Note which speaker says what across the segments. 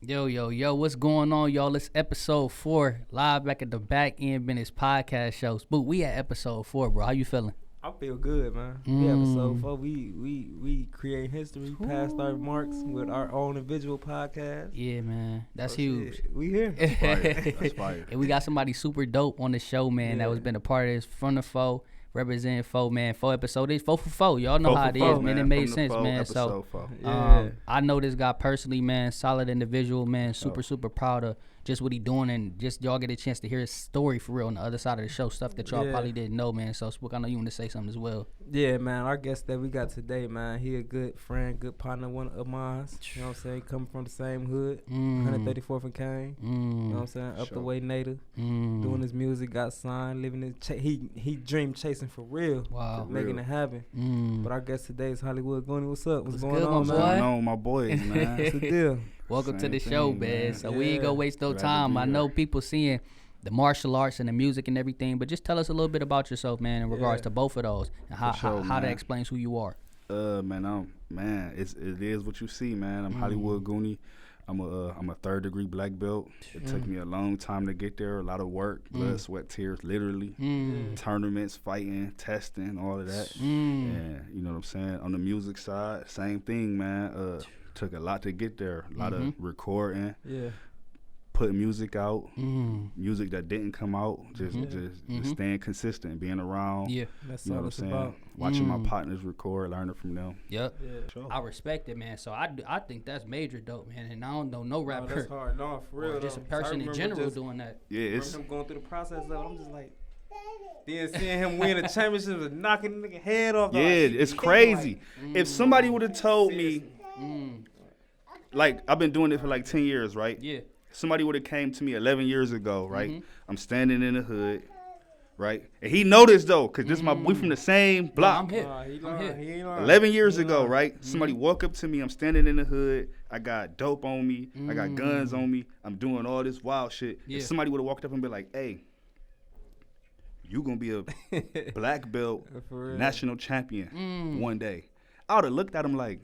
Speaker 1: Yo, what's going on, y'all? It's episode 4, live back at the BackEnd Business Podcast Show. Spook, we at episode 4, bro. How you feeling?
Speaker 2: I feel good, man. We episode 4. We create history, past our marks with our own individual podcast.
Speaker 1: Yeah, man. That's huge.
Speaker 2: Shit, we here.
Speaker 3: That's fire.
Speaker 1: And we got somebody super dope on the show, man, that was been a part of this from the 4, representing 4, man. 4 episode. It's 4 for 4. Y'all know how it is, man. It made sense, man. So, I know this guy personally, man. Solid individual, man. Super proud of just what he doing, and just y'all get a chance to hear his story for real on the other side of the show, stuff that y'all probably didn't know, man. So, Spook, I know you want to say something as well.
Speaker 2: Yeah, man. Our guest that we got today, man, he a good friend, good partner, one of mine. You know what I'm saying? Coming from the same hood, 134th and Kane. You know what I'm saying? Up the way native. Doing his music, got signed, living his he dream chasing for real.
Speaker 1: Wow.
Speaker 2: Making it happen. But our guest today is Hollywood Goonie. What's up? What's going
Speaker 1: good,
Speaker 2: on,
Speaker 1: my
Speaker 2: man?
Speaker 1: boy?
Speaker 3: What's going on, my boys, man?
Speaker 2: What's the deal?
Speaker 1: Welcome to
Speaker 3: Same
Speaker 1: the show,
Speaker 3: thing,
Speaker 1: man. So we ain't gonna waste no
Speaker 3: Glad to
Speaker 1: time.
Speaker 3: be
Speaker 1: I
Speaker 3: here.
Speaker 1: know people seeing the martial arts and the music and everything, but just tell us a little bit about yourself, man, in regards to both of those, and how
Speaker 3: sure,
Speaker 1: that
Speaker 3: man.
Speaker 1: explains who you are.
Speaker 3: It is what you see, man. I'm Hollywood Goonie. I'm a 3rd degree black belt. It took me a long time to get there. A lot of work, blood, sweat, tears, literally. Tournaments, fighting, testing, all of that. And you know what I'm saying. On the music side, same thing, man. Took a lot to get there. A lot of recording.
Speaker 2: Yeah.
Speaker 3: Putting music out, music that didn't come out, just staying consistent, being around.
Speaker 1: Yeah.
Speaker 2: That's
Speaker 3: You know
Speaker 2: all
Speaker 3: what I'm
Speaker 2: it's
Speaker 3: saying?
Speaker 2: about.
Speaker 3: Watching my partners record, learning from them.
Speaker 1: Yep.
Speaker 2: Yeah.
Speaker 3: Sure.
Speaker 1: I respect it, man. So I think that's major dope, man. And I don't know no
Speaker 2: Oh,
Speaker 1: rapper
Speaker 2: that's hard. No, for real.
Speaker 1: or just a
Speaker 2: though. I
Speaker 1: person in
Speaker 2: remember
Speaker 1: general
Speaker 2: just
Speaker 1: doing that.
Speaker 3: Yeah, it's
Speaker 2: him going through the process of it. I'm just like, then seeing him win a championship and knocking the nigga head off.
Speaker 3: it's crazy. If somebody would have told me, like I've been doing it for like 10 years, right?
Speaker 1: Yeah.
Speaker 3: Somebody would have came to me 11 years ago, right? I'm standing in the hood, right? And he noticed though, cause this we from the same
Speaker 1: I'm
Speaker 3: block.
Speaker 1: hit.
Speaker 2: He
Speaker 1: I'm hit.
Speaker 2: He ain't lying.
Speaker 3: 11 years ago, right? Somebody walk up to me. I'm standing in the hood. I got dope on me. I got guns on me. I'm doing all this wild shit.
Speaker 1: Yeah.
Speaker 3: If somebody would have walked up and be like, "Hey, you gonna be a black belt
Speaker 2: For real.
Speaker 3: national champion one day," I would have looked at him like,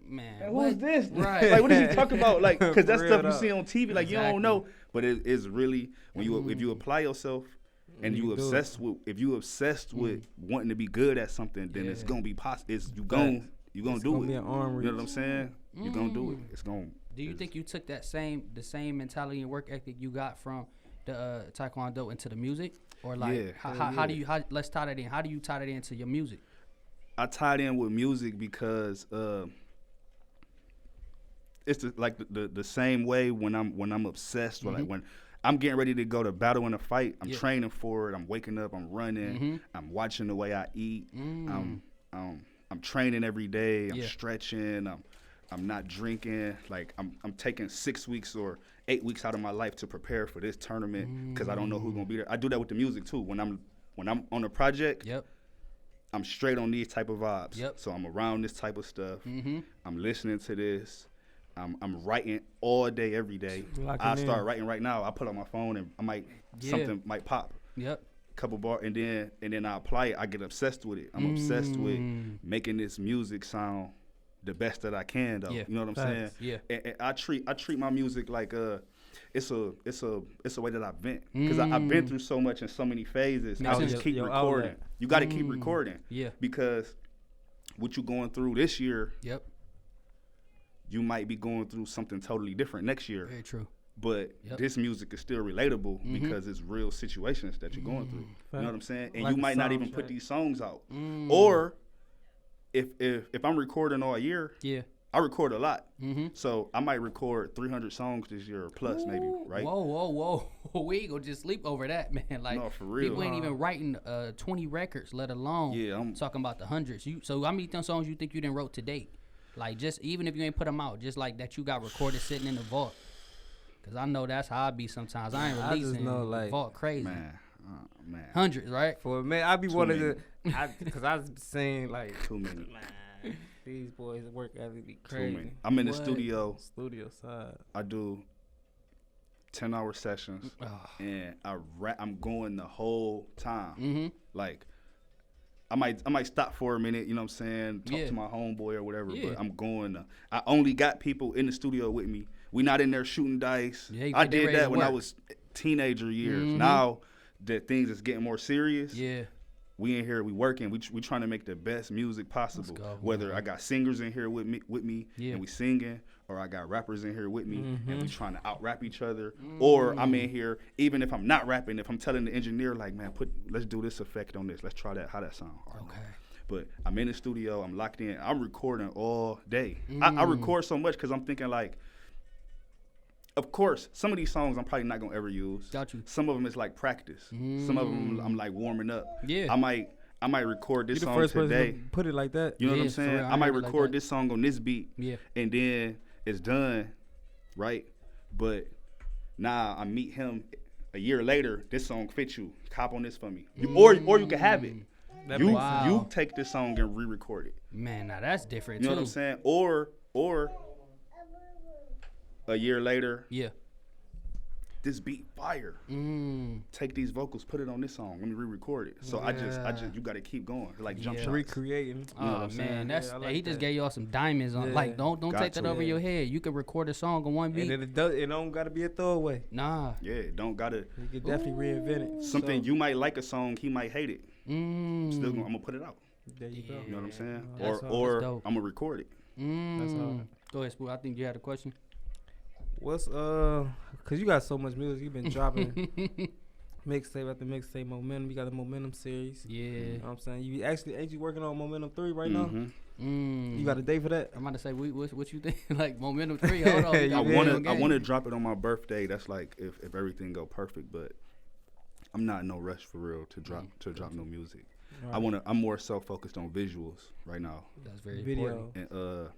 Speaker 1: Man.
Speaker 3: "Who's this?
Speaker 1: Right.
Speaker 3: Like, what is he talking about? Like, because that's
Speaker 2: For
Speaker 3: stuff
Speaker 2: real
Speaker 3: you see on TV. Like, you
Speaker 1: Exactly.
Speaker 3: don't know, but it's really when you if you apply yourself. And
Speaker 2: You
Speaker 3: you
Speaker 2: can do
Speaker 3: obsessed with if you obsessed with wanting to be good at something, then it's gonna be possible. You gonna
Speaker 2: It's
Speaker 3: do
Speaker 2: gonna
Speaker 3: it.
Speaker 2: be an arm
Speaker 3: You know what I'm
Speaker 2: reach.
Speaker 3: saying? You gonna do it. It's gonna.
Speaker 1: Do you think you took that same mentality and work ethic you got from the Taekwondo into the music, or like
Speaker 3: Yeah.
Speaker 1: how do you let's tie that in? How do you tie that into your music?
Speaker 3: I tied in with music because it's the same way when I'm obsessed with like when I'm getting ready to go to battle in a fight. I'm training for it. I'm waking up. I'm running. I'm watching the way I eat. I'm training every day. I'm stretching. I'm not drinking. Like I'm taking 6 weeks or 8 weeks out of my life to prepare for this tournament because I don't know who's gonna be there. I do that with the music too. When I'm on a project,
Speaker 1: Yep.
Speaker 3: I'm straight on these type of vibes.
Speaker 1: Yep.
Speaker 3: So I'm around this type of stuff. I'm listening to this. I'm writing all day, every day.
Speaker 2: Locking
Speaker 3: I
Speaker 2: in.
Speaker 3: start writing right now. I pull out my phone and I might something might pop.
Speaker 1: Yep.
Speaker 3: Couple bar and then I apply it. I get obsessed with it. I'm obsessed with making this music sound the best that I can though.
Speaker 1: Yeah.
Speaker 3: You know what I'm saying?
Speaker 2: Facts.
Speaker 1: Yeah.
Speaker 3: And I treat my music like it's a way that I vent because I've been through so much in so many phases.
Speaker 1: Makes
Speaker 3: I'll just
Speaker 1: sense.
Speaker 3: keep
Speaker 2: Your
Speaker 3: recording.
Speaker 2: outlet.
Speaker 3: You got to keep recording.
Speaker 1: Yeah.
Speaker 3: Because what you going through this year,
Speaker 1: Yep.
Speaker 3: you might be going through something totally different next year.
Speaker 1: Very true.
Speaker 3: But this music is still relatable because it's real situations that you're going through. You know what I'm saying? And
Speaker 2: Like
Speaker 3: you
Speaker 2: a
Speaker 3: might not even put
Speaker 2: soundtrack.
Speaker 3: these songs out. Or if I'm recording all year,
Speaker 1: Yeah.
Speaker 3: I record a lot. So I might record 300 songs this year plus maybe, right?
Speaker 1: Whoa. We ain't gonna just sleep over that, man. Like
Speaker 3: No, for real.
Speaker 1: people ain't even writing 20 records, let alone
Speaker 3: I'm
Speaker 1: talking about the hundreds. So how many songs you think you done wrote to date? Like just even if you ain't put them out, just like that you got recorded sitting in the vault. Cause I know that's how I be sometimes. I ain't
Speaker 2: I just
Speaker 1: releasing
Speaker 2: know,
Speaker 1: the
Speaker 2: like,
Speaker 1: vault crazy.
Speaker 3: Man.
Speaker 1: Hundreds, right?
Speaker 2: For me, I be wanting
Speaker 3: many.
Speaker 2: to, because I was saying like,
Speaker 3: Too many.
Speaker 2: man, these boys work ethic be
Speaker 3: Too
Speaker 2: crazy.
Speaker 3: many. I'm in the
Speaker 1: What?
Speaker 3: studio.
Speaker 2: Studio side.
Speaker 3: I do 10-hour sessions, and I'm going the whole time. Like, I might stop for a minute, you know what I'm saying, talk to my homeboy or whatever,
Speaker 1: Yeah.
Speaker 3: but I'm going. I only got people in the studio with me We not in there shooting dice.
Speaker 1: Yeah,
Speaker 3: I did that when I was teenager years. Now that things is getting more serious.
Speaker 1: Yeah.
Speaker 3: We in here, we working, we trying to make the best music possible.
Speaker 1: Go,
Speaker 3: Whether I got singers in here with me and we singing, or I got rappers in here with me and we trying to out rap each other, or I'm in here, even if I'm not rapping, if I'm telling the engineer like, man, let's do this effect on this, let's try that, how that sound.
Speaker 1: Okay.
Speaker 3: But I'm in the studio, I'm locked in, I'm recording all day. I record so much because I'm thinking like, of course, some of these songs I'm probably not gonna ever use.
Speaker 1: Got you.
Speaker 3: Some of them is like practice. Some of them I'm like warming up.
Speaker 1: Yeah.
Speaker 3: I might record this song
Speaker 2: first
Speaker 3: today.
Speaker 2: person to put it like that.
Speaker 3: You know what I'm saying?
Speaker 1: Real.
Speaker 3: I might
Speaker 1: like
Speaker 3: record
Speaker 1: that.
Speaker 3: this song on this beat.
Speaker 1: Yeah.
Speaker 3: And then it's done, right? But now I meet him a year later. This song fits you. Cop on this for me. Or you can have it. You take this song and re-record it.
Speaker 1: Man, now that's different
Speaker 3: You know
Speaker 1: too.
Speaker 3: what I'm saying? Or a year later,
Speaker 1: Yeah.
Speaker 3: this beat fire. Take these vocals, put it on this song. Let me re-record it. So I just you got to keep going, like jump shots.
Speaker 2: Recreating.
Speaker 3: You know what
Speaker 1: Oh
Speaker 3: I'm saying?
Speaker 1: man,
Speaker 2: like
Speaker 1: he just
Speaker 2: that.
Speaker 1: gave y'all some diamonds on.
Speaker 2: Yeah.
Speaker 1: Like don't
Speaker 3: Got
Speaker 1: take that
Speaker 3: to.
Speaker 1: over your head. You can record a song on one beat.
Speaker 2: And it don't gotta be a throwaway.
Speaker 1: Nah.
Speaker 3: Yeah, don't gotta.
Speaker 2: You could definitely reinvent it.
Speaker 3: Something you might like a song, he might hate it. Still, I'm gonna put it out.
Speaker 2: There you go.
Speaker 3: You know what I'm saying?
Speaker 1: That's hard.
Speaker 3: Or
Speaker 1: That's dope.
Speaker 3: I'm gonna record it.
Speaker 2: That's hard.
Speaker 1: Go ahead, Spook. I think you had a question.
Speaker 2: What's cause you got so much music, you've been dropping mixtape after mixtape, Momentum. You got the Momentum series.
Speaker 1: Yeah.
Speaker 2: You know what I'm saying? You actually ain't you working on Momentum 3 right now?
Speaker 1: Mm.
Speaker 2: You got a date for that?
Speaker 1: I'm about to say, what you think? Like Momentum 3. Hold on.
Speaker 2: Yeah,
Speaker 3: I wanna drop it on my birthday. That's like if everything go perfect, but I'm not in no rush for real to drop no music.
Speaker 2: Right.
Speaker 3: I'm more so focused on visuals right now.
Speaker 1: That's very
Speaker 2: Video.
Speaker 1: important.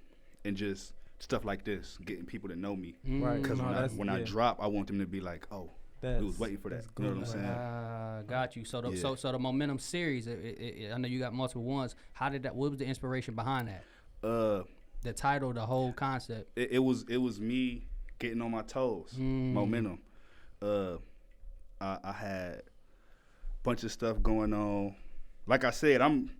Speaker 3: And just stuff like this, getting people to know me.
Speaker 2: Right.
Speaker 3: Because
Speaker 2: No,
Speaker 3: when I drop, I want them to be like, oh, we was waiting for that. You know what I'm saying?
Speaker 1: Got you. So the Momentum series, I know you got multiple ones. How did that? What was the inspiration behind that? The title, the whole concept.
Speaker 3: It was me getting on my toes. Momentum. I had a bunch of stuff going on. Like I said, I'm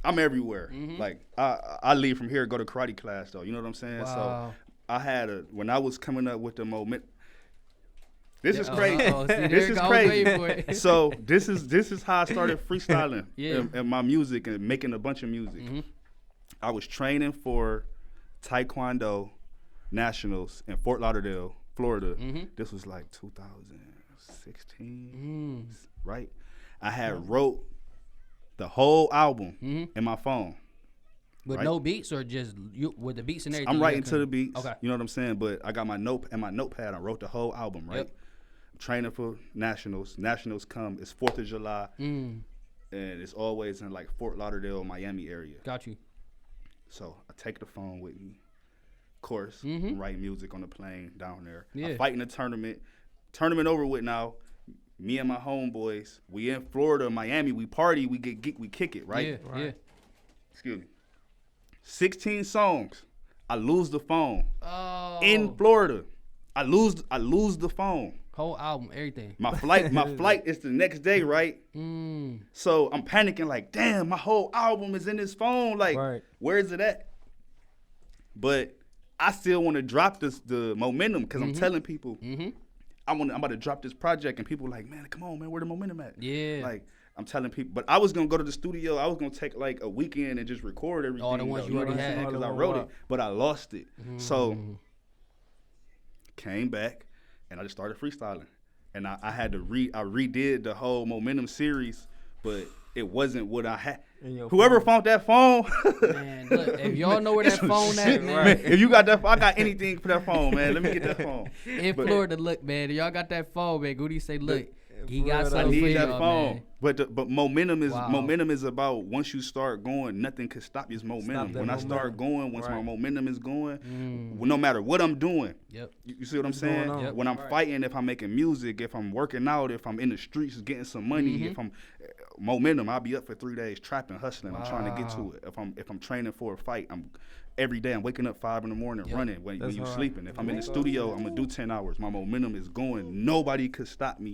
Speaker 3: everywhere. Like I leave from here, go to karate class though. You know what I'm saying?
Speaker 1: Wow.
Speaker 3: So I had when I was coming up with the moment. This is crazy. This is crazy. So this is how I started freestyling in my music and making a bunch of music. I was training for Taekwondo Nationals in Fort Lauderdale, Florida. This was like 2016, right? I had wrote the whole album in my phone.
Speaker 1: With no beats or just with the beats and everything?
Speaker 3: I'm writing to the beats.
Speaker 1: Okay.
Speaker 3: You know what I'm saying? But I got my notepad. I wrote the whole album, right?
Speaker 1: Yep.
Speaker 3: I'm training for Nationals. Nationals come. It's 4th of July. And it's always in like Fort Lauderdale, Miami area.
Speaker 1: Got you.
Speaker 3: So I take the phone with me. Of course, I'm writing music on the plane down there.
Speaker 1: Yeah.
Speaker 3: I fight in a tournament. Tournament over with now. Me and my homeboys, we in Florida, Miami, we party, we kick it, right?
Speaker 1: Yeah.
Speaker 3: Excuse me. 16 songs. I lose the phone.
Speaker 1: Oh.
Speaker 3: In Florida. I lose the phone.
Speaker 1: Whole album, everything.
Speaker 3: My flight is the next day, right? So I'm panicking like, damn, my whole album is in this phone. Like, where is it at? But I still want to drop the momentum because I'm telling people I'm about to drop this project, and people like, man, come on, man, where the momentum at?
Speaker 1: Yeah.
Speaker 3: Like, I'm telling people, but I was gonna go to the studio. I was gonna take like a weekend and just record everything.
Speaker 1: All the ones you already had.
Speaker 3: Because I wrote it, but I lost it. So came back, and I just started freestyling, and I had to I redid the whole momentum series, but it wasn't what I had. Whoever found that phone,
Speaker 1: man, look, if y'all know where that phone at, man.
Speaker 3: If you got that, I got anything for that phone, man. Let me get that phone.
Speaker 1: In Florida, look, man, if y'all got that phone, man. Goonie say, look, he got something
Speaker 3: I
Speaker 1: for
Speaker 3: need that
Speaker 1: y'all,
Speaker 3: phone.
Speaker 1: man.
Speaker 3: But momentum is about once you start going, nothing can stop your momentum. When I start going, once my momentum is going, no matter what I'm doing.
Speaker 1: Yep.
Speaker 3: You see what I'm saying?
Speaker 1: Yep.
Speaker 3: When I'm fighting, if I'm making music, if I'm working out, if I'm in the streets getting some money, if I'm momentum, I'll be up for 3 days trapping, hustling. I'm trying to get to it. If I'm training for a fight, every day I'm waking up 5 a.m. running when you sleeping. If I'm in the studio, I'm gonna do 10 hours. My momentum is going. Nobody could stop me.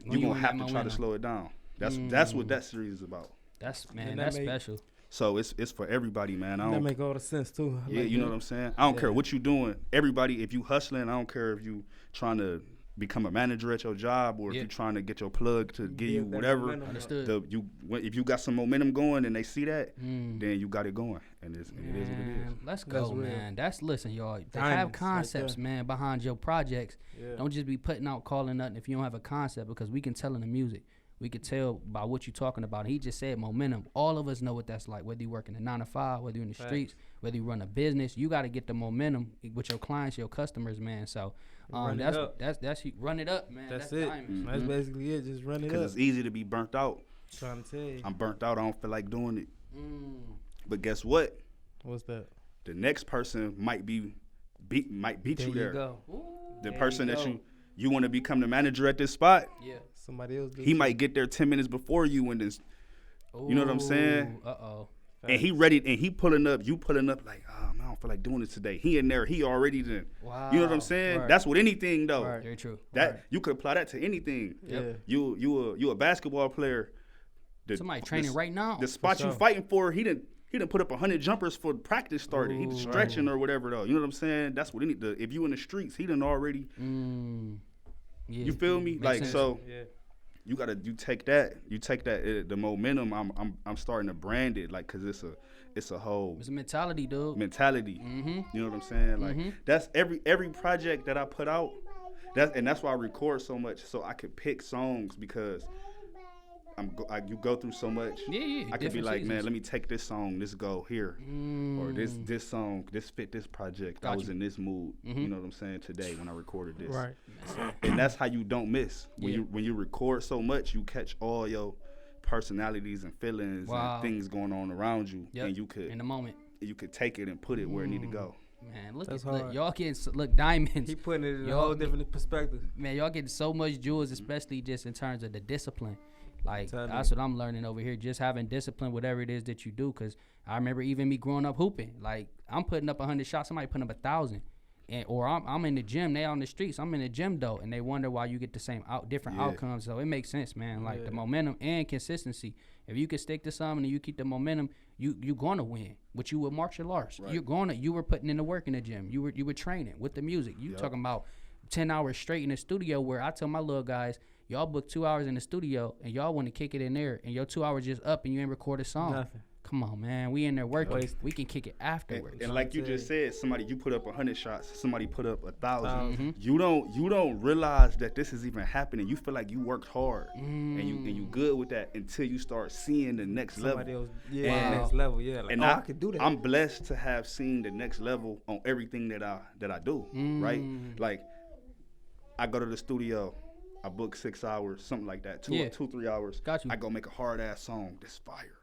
Speaker 3: You're gonna have to try to slow it down. That's what that series is about.
Speaker 1: That's
Speaker 2: that
Speaker 1: special.
Speaker 3: So it's for everybody, man.
Speaker 2: That make all the sense too.
Speaker 3: Yeah, you know what I'm saying? I don't care what you doing. Everybody, if you hustling, I don't care if you trying to become a manager at your job or if you trying to get your plug to give you whatever.
Speaker 1: Understood.
Speaker 3: If you got some momentum going and they see that, then you got it going. And it is what it is.
Speaker 1: Let's go, man. Listen, y'all. They have concepts, man, behind your projects. Yeah. Don't just be putting out, calling nothing if you don't have a concept, because we can tell in the music. We could tell by what you're talking about. He just said momentum. All of us know what that's like, whether you work in a 9 to 5, whether you're in the streets, whether you run a business. You got to get the momentum with your clients, your customers, man. So that's run it up, man. That's it.
Speaker 2: That's basically it. Just run it up.
Speaker 3: Because it's easy to be burnt out.
Speaker 2: Trying to tell you.
Speaker 3: I'm burnt out. I don't feel like doing it. But guess what?
Speaker 2: What's that?
Speaker 3: The next person might beat you there.
Speaker 2: Go.
Speaker 3: The person that you want to become the manager at this spot.
Speaker 2: Yeah. Somebody else.
Speaker 3: He might get there 10 minutes before you, and this. You know what I'm saying? And he ready, and he pulling up. You pulling up like, man, I don't feel like doing this today. He in there. He already done.
Speaker 1: Wow.
Speaker 3: You know what I'm saying? Right. That's with anything though.
Speaker 1: Right. Very true.
Speaker 3: You could apply that to anything.
Speaker 2: Yeah.
Speaker 3: You a basketball player.
Speaker 1: Somebody training right now.
Speaker 3: The spot you fighting for, he didn't put up 100 jumpers for practice started. He stretching or whatever though. You know what I'm saying? That's what if you in the streets, he done already.
Speaker 1: Yeah.
Speaker 3: You feel me?
Speaker 1: Makes
Speaker 3: like
Speaker 1: sense.
Speaker 3: So. Yeah. You take that the momentum. I'm starting to brand it like, cause it's a whole.
Speaker 1: It's a mentality, dude.
Speaker 3: Mentality. You know what I'm saying? Like that's every project that I put out. That's why I record so much, so I could pick songs, because you go through so much.
Speaker 1: Yeah.
Speaker 3: I could be like, man, let me take this song, this go here, or this song, this fit this project. I was in this mood. You know what I'm saying? Today when I recorded this,
Speaker 2: right?
Speaker 3: And that's how you don't miss when you record so much. You catch all your personalities and feelings and things going on around you, and you could
Speaker 1: in the moment
Speaker 3: you could take it and put it where it need to go.
Speaker 1: Man, look, y'all getting diamonds.
Speaker 2: He putting it in a whole different perspective.
Speaker 1: Man, y'all getting so much jewels, especially just in terms of the discipline. Like, that's what I'm learning over here, just having discipline, whatever it is that you do. Because I remember even me growing up hooping. Like, I'm putting up 100 shots, somebody putting up 1,000. Or I'm in the gym, they on the streets, I'm in the gym though, and they wonder why you get the same different outcomes. So it makes sense, man. Like the momentum and consistency. If you can stick to something and you keep the momentum, you gonna win. But you with martial arts, you were putting in the work in the gym. You were training with the music. You talking about 10 hours straight in the studio, where I tell my little guys, y'all book 2 hours in the studio and y'all want to kick it in there, and your 2 hours just up and you ain't record a song.
Speaker 2: Nothing.
Speaker 1: Come on, man. We in there working. We can kick it afterwards.
Speaker 3: And like you just said, you put up 100 shots, somebody put up 1,000. You don't realize that this is even happening. You feel like you worked hard and you good with that until you start seeing the next level.
Speaker 2: Next level. Yeah. Like,
Speaker 3: and
Speaker 2: I could do that.
Speaker 3: I'm blessed to have seen the next level on everything that I do. Right? Like, I go to the studio. I book 6 hours, something like that, 2-3 hours.
Speaker 1: Got you.
Speaker 3: I go make a hard ass song that's fire,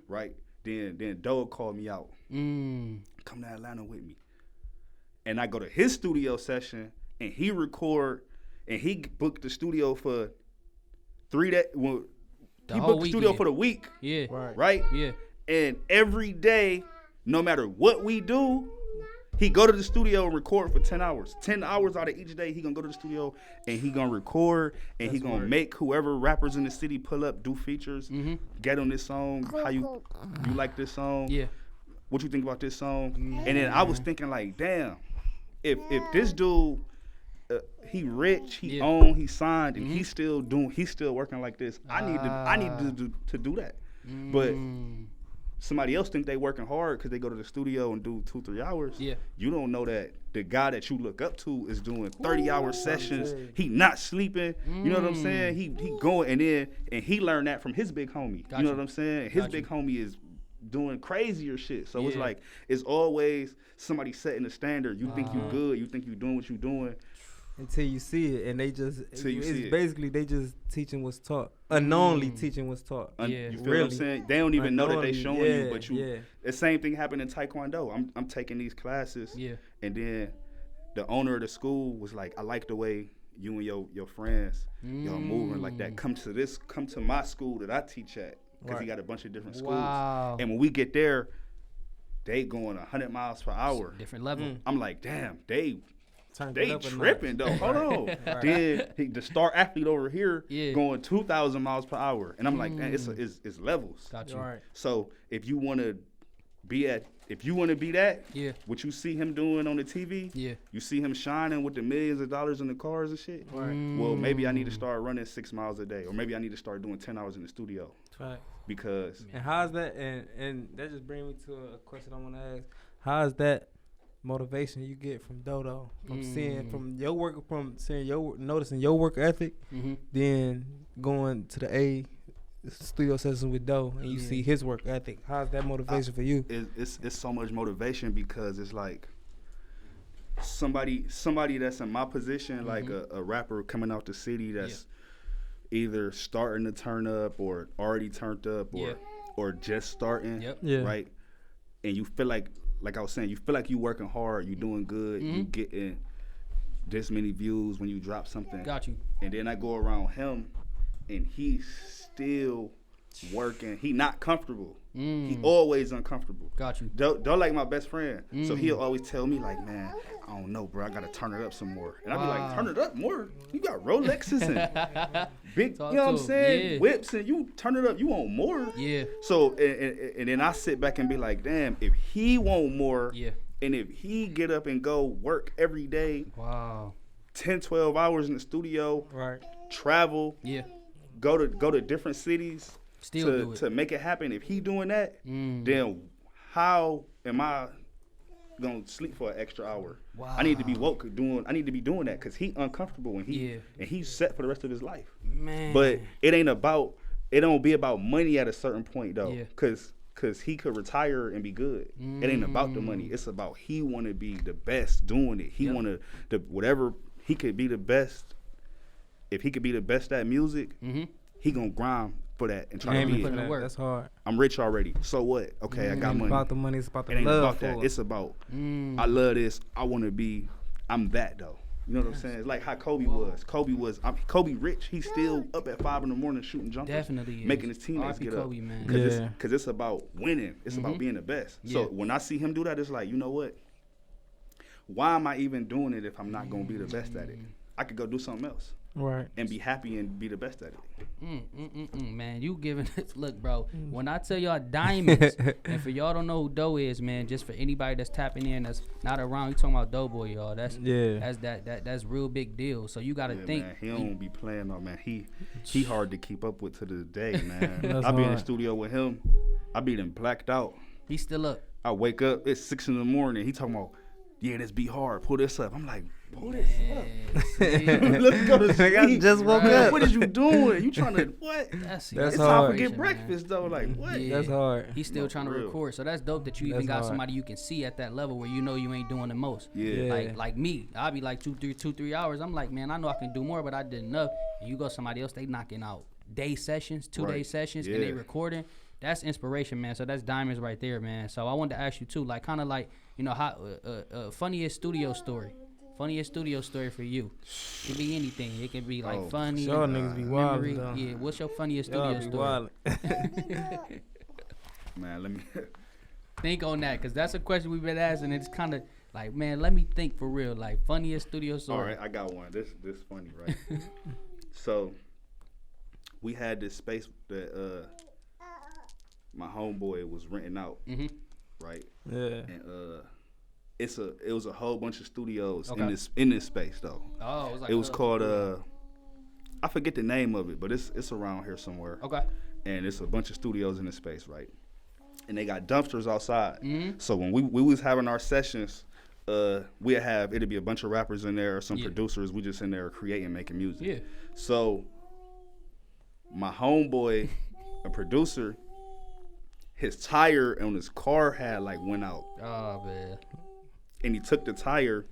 Speaker 3: right? Then Doe called me out, come to Atlanta with me, and I go to his studio session and he record, and he booked the studio for 3 days. Well, he booked the studio for the week, right?
Speaker 1: Yeah.
Speaker 3: And every day, no matter what we do, he go to the studio and record for 10 hours. 10 hours out of each day, he gonna go to the studio and he gonna record, and he gonna make whoever rappers in the city pull up, do features, get on this song. How you like this song?
Speaker 1: Yeah.
Speaker 3: What you think about this song? And then I was thinking like, damn, if this dude, he rich, he owned, he signed, and he's still working like this. I need to do that. But somebody else think they working hard because they go to the studio and do 2-3 hours. Yeah. You don't know that the guy that you look up to is doing 30-hour sessions. He not sleeping. You know what I'm saying? He going, and he learned that from his big homie. You know what I'm saying? His big homie is doing crazier shit. So it's like, it's always somebody setting the standard. You think you good. You think you doing what you doing.
Speaker 2: Until you see it, and they just, basically they just teaching what's taught. Unknowingly teaching what's taught.
Speaker 3: You feel what I'm saying? They don't even know that they showing you, but the same thing happened in Taekwondo. I'm taking these classes, and then the owner of the school was like, I like the way you and your friends, y'all moving like that. Come to my school that I teach at, because he got a bunch of different schools. Wow. And when we get there, they going 100 miles per hour.
Speaker 1: Different level.
Speaker 3: I'm like, damn, They tripping though. Hold on. Right. Then the star athlete over here going 2,000 miles per hour, and I'm like, man, it's levels.
Speaker 1: Got you.
Speaker 2: Right.
Speaker 3: So if you want to be that, what you see him doing on the TV, you see him shining with the millions of dollars in the cars and shit.
Speaker 2: Right.
Speaker 3: Well, maybe I need to start running 6 miles a day, or maybe I need to start doing 10 hours in the studio.
Speaker 2: Right.
Speaker 3: Because.
Speaker 2: And how's that? And that just brings me to a question I want to ask. How's that motivation you get from Dodo, from noticing your work ethic, then going to the studio session with Doe, and you see his work ethic? How's that motivation for you?
Speaker 3: It's so much motivation because it's like somebody that's in my position, like a rapper coming out the city that's either starting to turn up or already turned up or just starting, right? And you feel like I was saying, you feel like you working hard, you doing good, you getting this many views when you drop something.
Speaker 1: Got you.
Speaker 3: And then I go around him, and he's still working. He not comfortable. He always uncomfortable.
Speaker 1: Got you.
Speaker 3: Don't like my best friend. So he'll always tell me like, man, I don't know, bro. I gotta turn it up some more. And I'll be like, turn it up more? You got Rolexes and big, you know what I'm saying? Yeah. Whips, and you turn it up. You want more? Yeah. So and then I sit back and be like, damn, if he want more, and if he get up and go work every day, 10, 12 hours in the studio, travel, go to different cities. To make it happen. If he doing that, then how am I gonna sleep for an extra hour? Wow. I need to be woke doing that because he uncomfortable and he's set for the rest of his life. Man. But it don't be about money at a certain point though. Cause he could retire and be good. It ain't about the money. It's about he wanna be the best doing it. He wanna whatever he could be the best. If he could be the best at music, he gonna grind for that and try to be it.
Speaker 2: That's hard.
Speaker 3: I'm rich already. So what? Okay, I got money.
Speaker 2: It's about the money. It's about the
Speaker 3: love. It ain't about
Speaker 2: that.
Speaker 3: It's about I love this. I want to be. I'm that though. You know what I'm saying? It's like how Kobe was. Kobe rich. He's still up at 5 a.m. shooting jumpers. Definitely making his teammates get Kobe, up. Because it's about winning. It's about being the best. So when I see him do that, it's like, you know what? Why am I even doing it if I'm not gonna be the best at it? I could go do something else. Right. And be happy and be the best at it.
Speaker 1: Man, you giving it. Look, bro, when I tell y'all diamonds, and for y'all don't know who Doe is, man, just for anybody that's tapping in that's not around, you talking about Doughboy, y'all. That's real big deal. So you gotta think.
Speaker 3: Man, he don't be playing though, man. He hard to keep up with to this day, man. I be in the studio with him. I be done blacked out.
Speaker 1: He's still up.
Speaker 3: I wake up, it's 6 a.m. He talking about, this be hard. Pull this up. I'm like, pull this up. Let's go to sleep.
Speaker 2: I just woke up.
Speaker 3: What is you doing? You trying to what?
Speaker 2: That's
Speaker 3: it's
Speaker 2: hard.
Speaker 3: Time to get breakfast though. Like what?
Speaker 2: That's hard.
Speaker 1: He's still trying to record. So that's dope that you even got somebody you can see at that level where you know you ain't doing the most. Yeah. Like me, I'll be like 2-3 hours. I'm like, man, I know I can do more, but I did enough. And you go somebody else, they knocking out day sessions, 2-day sessions, and they recording. That's inspiration, man. So that's diamonds right there, man. So I wanted to ask you too, like kind of like, you know, how funniest studio story. Funniest studio story for you. It can be anything. It can be like funny.
Speaker 2: Sure, niggas be wild.
Speaker 1: Yeah, what's your funniest studio story?
Speaker 3: Man, let me
Speaker 1: think on that, because that's a question we've been asking. It's kind of like, man, let me think for real. Like funniest studio story.
Speaker 3: All right, I got one. This funny, right? So we had this space that my homeboy was renting out, right? Yeah. And it was a whole bunch of studios in this space though. Oh, it was like called I forget the name of it, but it's around here somewhere. Okay. And it's a bunch of studios in this space, right? And they got dumpsters outside. So when we was having our sessions, it'd be a bunch of rappers in there or some producers. We just in there creating, making music. Yeah. So my homeboy, a producer, his tire on his car had like went out. Oh man. And he took the tire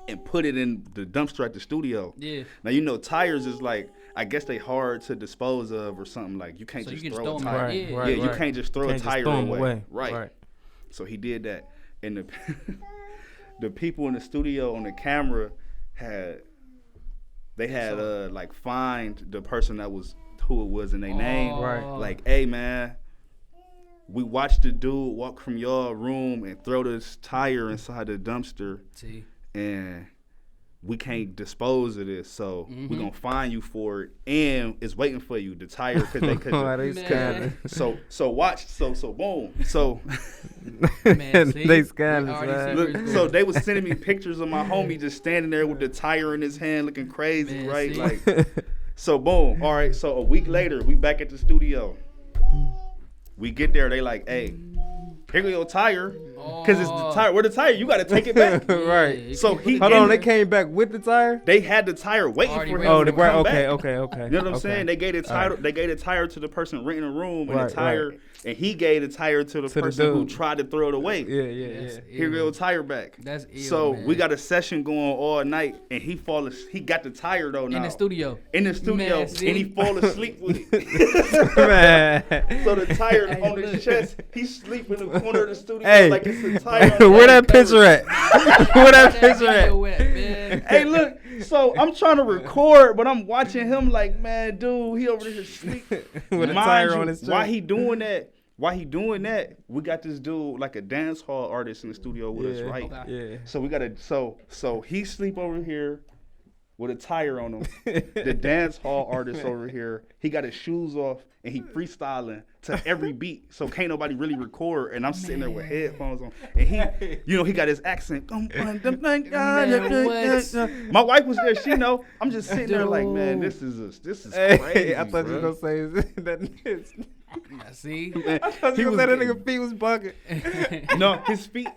Speaker 3: and put it in the dumpster at the studio. Yeah. Now you know tires is like, I guess they hard to dispose of or something. Like you can't just throw a tire. You can't just throw a tire away. Right. So he did that, and the people in the studio on the camera had like find the person that was who it was in their name. Right. Like, hey man, we watched the dude walk from your room and throw this tire inside the dumpster. See. And we can't dispose of this, so we're gonna fine you for it, and it's waiting for you. The tire, cause they so watch, so boom, so
Speaker 1: Man, see,
Speaker 2: they scandalous.
Speaker 3: look, so they was sending me pictures of my homie just standing there with the tire in his hand, looking crazy,
Speaker 1: Man,
Speaker 3: right?
Speaker 1: see?
Speaker 3: Like, so boom, all right. So a week later, we back at the studio. We get there, they like, hey, here go your tire. Cause it's the tire. Where the tire? You gotta take it back.
Speaker 2: Right.
Speaker 3: So
Speaker 2: hold on, they came back with the tire?
Speaker 3: They had the tire waiting for him.
Speaker 2: Oh,
Speaker 3: to come
Speaker 2: okay.
Speaker 3: back.
Speaker 2: Okay.
Speaker 3: You know what I'm saying? They gave the tire. They gave the tire to the person renting a room, and the tire, and he gave the tire to the person who tried to throw it away.
Speaker 2: Yeah.
Speaker 3: Here go tire back.
Speaker 1: That's ill,
Speaker 3: so
Speaker 1: man.
Speaker 3: we got a session going all night, and he got the tire though now
Speaker 1: in the studio.
Speaker 3: Man, and he fall asleep with it.
Speaker 2: Man.
Speaker 3: So the tire on his chest, he sleep in the corner of the studio like it's a tire.
Speaker 2: Where that picture at? Where that picture at?
Speaker 3: Hey, look. So I'm trying to record, but I'm watching him like, man, dude, he over there sleep
Speaker 2: with a tire on his chest.
Speaker 3: Why he doing that? We got this dude like a dance hall artist in the studio with us, right?
Speaker 2: Yeah.
Speaker 3: So we gotta so he sleep over here with a tire on him. The dance hall artist over here, he got his shoes off and he freestyling to every beat. So can't nobody really record. And I'm sitting there with headphones on. And he got his accent. My wife was there, she know. I'm just sitting there like, man, this is crazy.
Speaker 2: I thought you were gonna say that.
Speaker 1: See,
Speaker 2: I thought you were gonna say that nigga feet was bucket.
Speaker 3: No, his feet.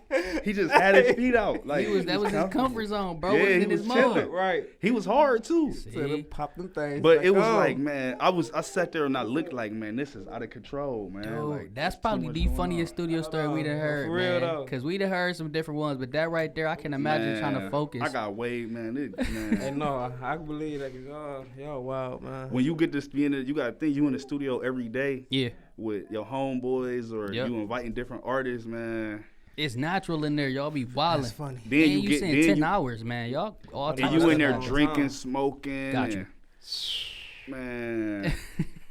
Speaker 3: He just had his feet out. Like
Speaker 1: that was his comfort zone, bro.
Speaker 3: Yeah,
Speaker 1: He was in
Speaker 3: he
Speaker 1: his
Speaker 3: was chilling.
Speaker 1: mode.
Speaker 2: Right.
Speaker 3: He was hard too.
Speaker 2: So them pop them things.
Speaker 3: But it was like, man, I sat there and I looked like, man, this is out of control, man.
Speaker 1: Dude,
Speaker 3: like,
Speaker 1: that's probably the funniest studio story we done heard,
Speaker 2: for real,
Speaker 1: man.
Speaker 2: though.
Speaker 1: Cause we done heard some different ones, but that right there, I can imagine trying to focus.
Speaker 3: I got Wade, man.
Speaker 2: Hey, no, I can believe that. Y'all wild, man.
Speaker 3: When you get this, you got to think you in the studio every day.
Speaker 1: Yeah.
Speaker 3: With your homeboys or you inviting different artists, man.
Speaker 1: It's natural in there. Y'all be wildin'.
Speaker 2: That's funny.
Speaker 3: Then you get
Speaker 1: 10 hours, man. Y'all all
Speaker 3: and you in there drinking, smoking.
Speaker 1: Got you.
Speaker 3: Man.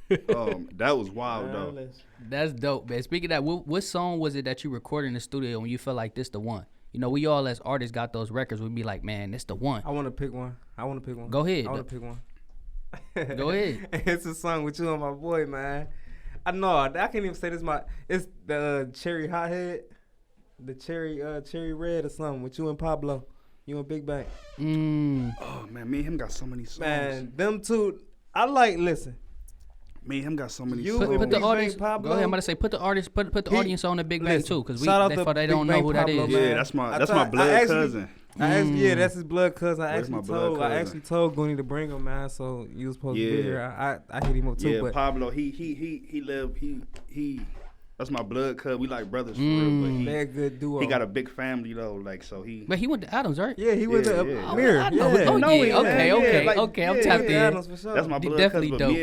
Speaker 3: That was wild though.
Speaker 1: That's dope, man. Speaking of that, what song was it that you recorded in the studio when you felt like this the one? You know, we all as artists got those records. We be like, man, this the one.
Speaker 2: I want to pick one.
Speaker 1: Go ahead.
Speaker 2: I want to pick one.
Speaker 1: Go ahead.
Speaker 2: It's a song with you and my boy, man. I know. I can't even say this. It's the Cherry Hothead, the Cherry Red or something with you and Pablo, you and Big Bang.
Speaker 3: Oh man, me and him got so many songs.
Speaker 2: Man, them two. I like. Listen.
Speaker 3: Me and him got so many
Speaker 2: You
Speaker 3: songs.
Speaker 1: Put the
Speaker 2: Big
Speaker 1: audience.
Speaker 2: Bang, Pablo.
Speaker 1: Go ahead. I'm about to say put the artist. Put the audience on the Big Bang too, because
Speaker 2: shout out to
Speaker 1: they
Speaker 2: Big
Speaker 1: don't know
Speaker 2: Bang
Speaker 1: who that
Speaker 2: Pablo,
Speaker 1: is.
Speaker 2: man.
Speaker 3: Yeah, that's my blood cousin.
Speaker 2: Yeah, that's his blood cousin. I
Speaker 3: Where's my blood
Speaker 2: actually
Speaker 3: cousin?
Speaker 2: told Goonie to bring him, man. So you was supposed to be here. I hit him up too.
Speaker 3: Yeah,
Speaker 2: but
Speaker 3: Pablo, he lived. That's my blood cousin. We like brothers for real. But
Speaker 2: they're a good duo.
Speaker 3: he got a big family though, like so he.
Speaker 1: But he went to Adams, right?
Speaker 2: Yeah, he went to
Speaker 3: yeah.
Speaker 2: Mirror.
Speaker 1: I know.
Speaker 2: Yeah.
Speaker 1: Oh,
Speaker 3: No,
Speaker 1: yeah.
Speaker 3: yeah,
Speaker 1: Okay.
Speaker 3: like,
Speaker 1: Okay. I'm tapped in.
Speaker 2: Adams for sure.
Speaker 3: That's my blood
Speaker 1: Definitely
Speaker 3: cousin. But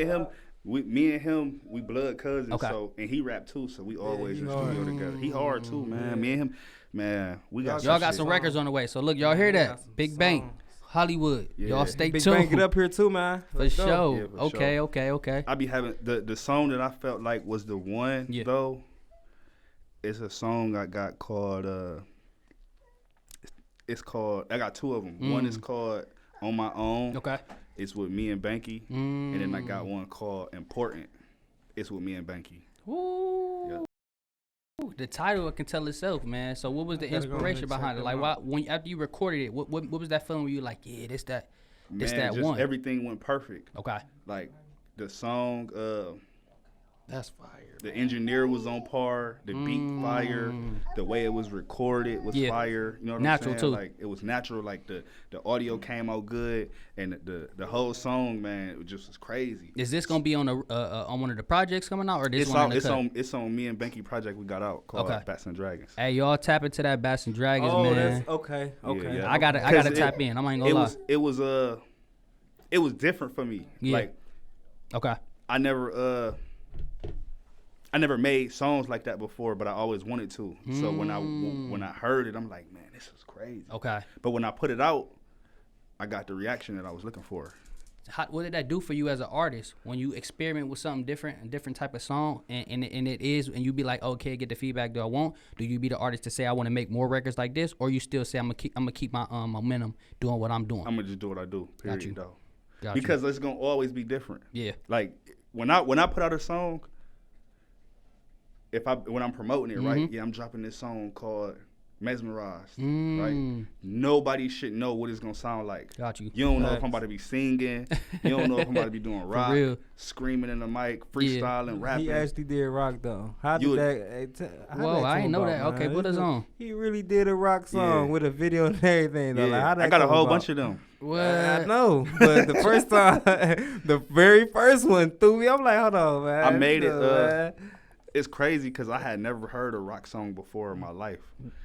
Speaker 1: dope.
Speaker 3: me and him, we blood cousins.
Speaker 1: Okay.
Speaker 3: So and he rap too, so we always in the
Speaker 2: hard.
Speaker 3: studio together. He hard too, man. Me and him, man. We got
Speaker 1: Y'all got
Speaker 3: shit.
Speaker 1: some records on the way. So look, y'all hear that? Big Bang, Hollywood.
Speaker 3: Yeah.
Speaker 1: Y'all stay
Speaker 2: Big
Speaker 1: tuned.
Speaker 2: Bang, get up here too, man.
Speaker 1: For
Speaker 2: Let's go.
Speaker 1: sure.
Speaker 3: Yeah, for sure.
Speaker 1: Okay.
Speaker 3: I be having the song that I felt like was the one though. It's a song I got called. It's called. I got two of them. One is called On My Own.
Speaker 1: Okay.
Speaker 3: It's with me and Banky, and then I got one called Important. It's with me and Banky.
Speaker 1: Ooh.
Speaker 3: Yeah.
Speaker 1: The title can tell itself, man. So what was the inspiration behind it? Like, after you recorded it, what was that feeling where you like, yeah, this that
Speaker 3: Just
Speaker 1: one?
Speaker 3: everything went perfect.
Speaker 1: Okay.
Speaker 3: Like the song,
Speaker 1: That's fire.
Speaker 3: the engineer was on par. The beat fire. The way it was recorded was fire. You know what
Speaker 1: Natural
Speaker 3: I'm saying?
Speaker 1: too.
Speaker 3: Like it was natural. Like the audio came out good, and the whole song, man, it just was crazy.
Speaker 1: Is this gonna be on one of the projects coming out, or this
Speaker 3: It's
Speaker 1: one?
Speaker 3: it's on me and Banky project we got out called Bats and Dragons.
Speaker 1: Hey, y'all tap into that Bats and Dragons,
Speaker 2: Oh,
Speaker 1: man.
Speaker 2: that's okay.
Speaker 3: Yeah.
Speaker 1: I gotta tap in. I ain't gonna lie.
Speaker 3: It was different for me.
Speaker 1: Yeah.
Speaker 3: Like
Speaker 1: Okay.
Speaker 3: I never made songs like that before, but I always wanted to. So when I heard it, I'm like, man, this is crazy.
Speaker 1: Okay.
Speaker 3: But when I put it out, I got the reaction that I was looking for.
Speaker 1: what did that do for you as an artist when you experiment with something different, a different type of song, and you be like, okay, get the feedback that I want? Do you be the artist to say I want to make more records like this, or you still say I'm gonna keep my momentum doing what I'm doing?
Speaker 3: I'm gonna just do what I do. Period.
Speaker 1: Got you.
Speaker 3: Though.
Speaker 1: Got
Speaker 3: because
Speaker 1: you.
Speaker 3: it's gonna always be different.
Speaker 1: Yeah.
Speaker 3: Like when I put out a song, when I'm promoting it, right? Yeah, I'm dropping this song called Mesmerized, right? Nobody should know what it's gonna sound like.
Speaker 1: Got you.
Speaker 3: You don't know if I'm about to be singing. You don't know if I'm about to be doing rock, screaming in the mic, freestyling, rapping.
Speaker 2: He actually did rock though. How did that?
Speaker 1: Whoa, I didn't know that. Man. Okay, put us on.
Speaker 2: He really did a rock song with a video and everything. Though.
Speaker 3: Yeah,
Speaker 2: like,
Speaker 3: I got a whole bunch of them.
Speaker 1: What?
Speaker 2: I know, but the first time, the very first one threw me. I'm like, hold on, man.
Speaker 3: I made it. It's crazy because I had never heard a rock song before in my life.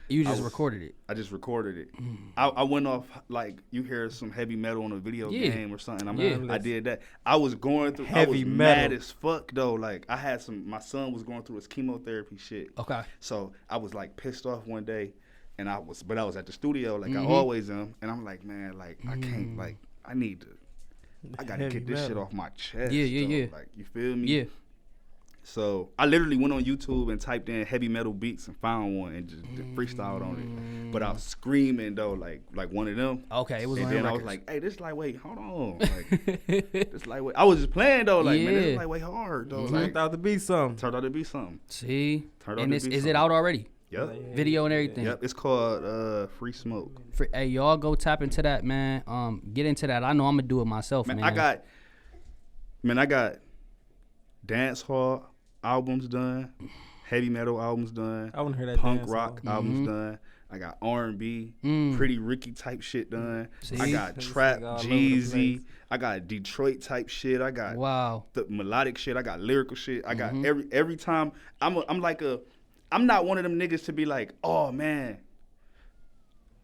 Speaker 1: You just recorded it.
Speaker 3: I just recorded it. I went off, like, you hear some heavy metal on a video game or something. I did that. I was going through heavy metal. Mad as fuck though. Like, I had my son was going through his chemotherapy shit. Okay. So I was like pissed off one day, and I was at the studio like I always am, and I'm like, man, like I can't, like I gotta get this shit off my chest. Yeah. Like, you feel me? Yeah. So I literally went on YouTube and typed in heavy metal beats and found one and just freestyled on it. But I was screaming though, like one of them.
Speaker 1: Okay, it was.
Speaker 3: And then I was like, "Hey, this lightweight, hold on, like this lightweight." I was just playing though, like man, this lightweight hard though.
Speaker 2: Turned out to be something.
Speaker 1: See, and is it out already?
Speaker 3: Yep.
Speaker 1: Video and everything.
Speaker 3: Yep. It's called Free Smoke.
Speaker 1: Hey, y'all go tap into that, man. Get into that. I know I'm gonna do it myself, man.
Speaker 3: I got dance hall albums done, heavy metal albums done.
Speaker 2: I want to hear that
Speaker 3: punk rock albums done. I got R&B, Pretty Ricky type shit done. See? I got trap, Jeezy. I got Detroit type shit. I got the melodic shit. I got lyrical shit. I got every time I'm not one of them niggas to be like, oh man,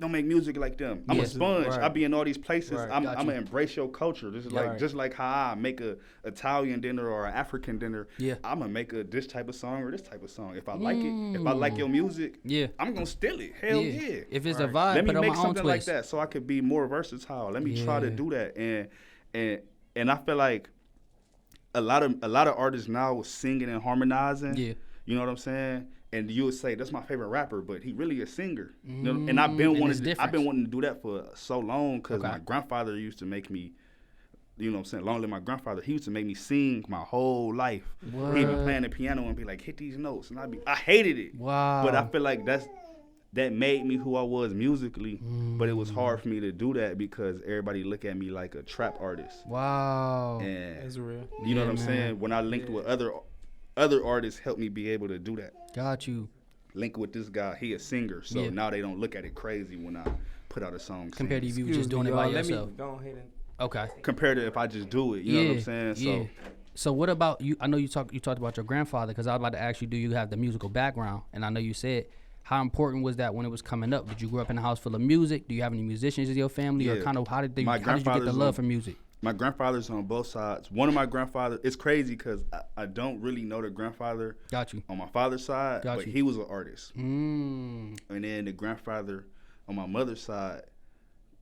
Speaker 3: don't make music like them. I'm a sponge. Right. I be in all these places. Right. I'm gonna embrace your culture. This is just like how I make a Italian dinner or an African dinner. Yeah. I'm gonna make this type of song or this type of song. If I like it, if I like your music, I'm gonna steal it. Hell yeah.
Speaker 1: If it's a vibe,
Speaker 3: let me
Speaker 1: put on
Speaker 3: make
Speaker 1: my own
Speaker 3: something
Speaker 1: twist.
Speaker 3: like that so I could be more versatile. Let me try to do that. And I feel like a lot of artists now singing and harmonizing. Yeah. You know what I'm saying? And you would say that's my favorite rapper, but he really a singer. You know? And I've been wanting to do that for so long because my grandfather used to make me, you know what I'm saying, long live my grandfather, he used to make me sing my whole life. What? He'd be playing the piano and be like, hit these notes. And I hated it. Wow. But I feel like that made me who I was musically, but it was hard for me to do that because everybody look at me like a trap artist.
Speaker 1: Wow.
Speaker 3: And
Speaker 2: that's real.
Speaker 3: You know what I'm saying? When I linked with other artists, helped me be able to do that.
Speaker 1: Got you.
Speaker 3: Link with this guy, he a singer, so now they don't look at it crazy when I put out a song.
Speaker 1: Compared to if you were just doing it by yourself. Okay.
Speaker 3: Compared to if I just do it, you know what I'm saying?
Speaker 1: So what about you? I know you talked about your grandfather, because I was about to ask you, do you have the musical background? And I know you said, how important was that when it was coming up? Did you grow up in a house full of music? Do you have any musicians in your family, or kind of how did you get the love for music?
Speaker 3: My grandfather's on both sides. One of my grandfathers, it's crazy because I don't really know the grandfather on my father's side, but he was an artist. And then the grandfather on my mother's side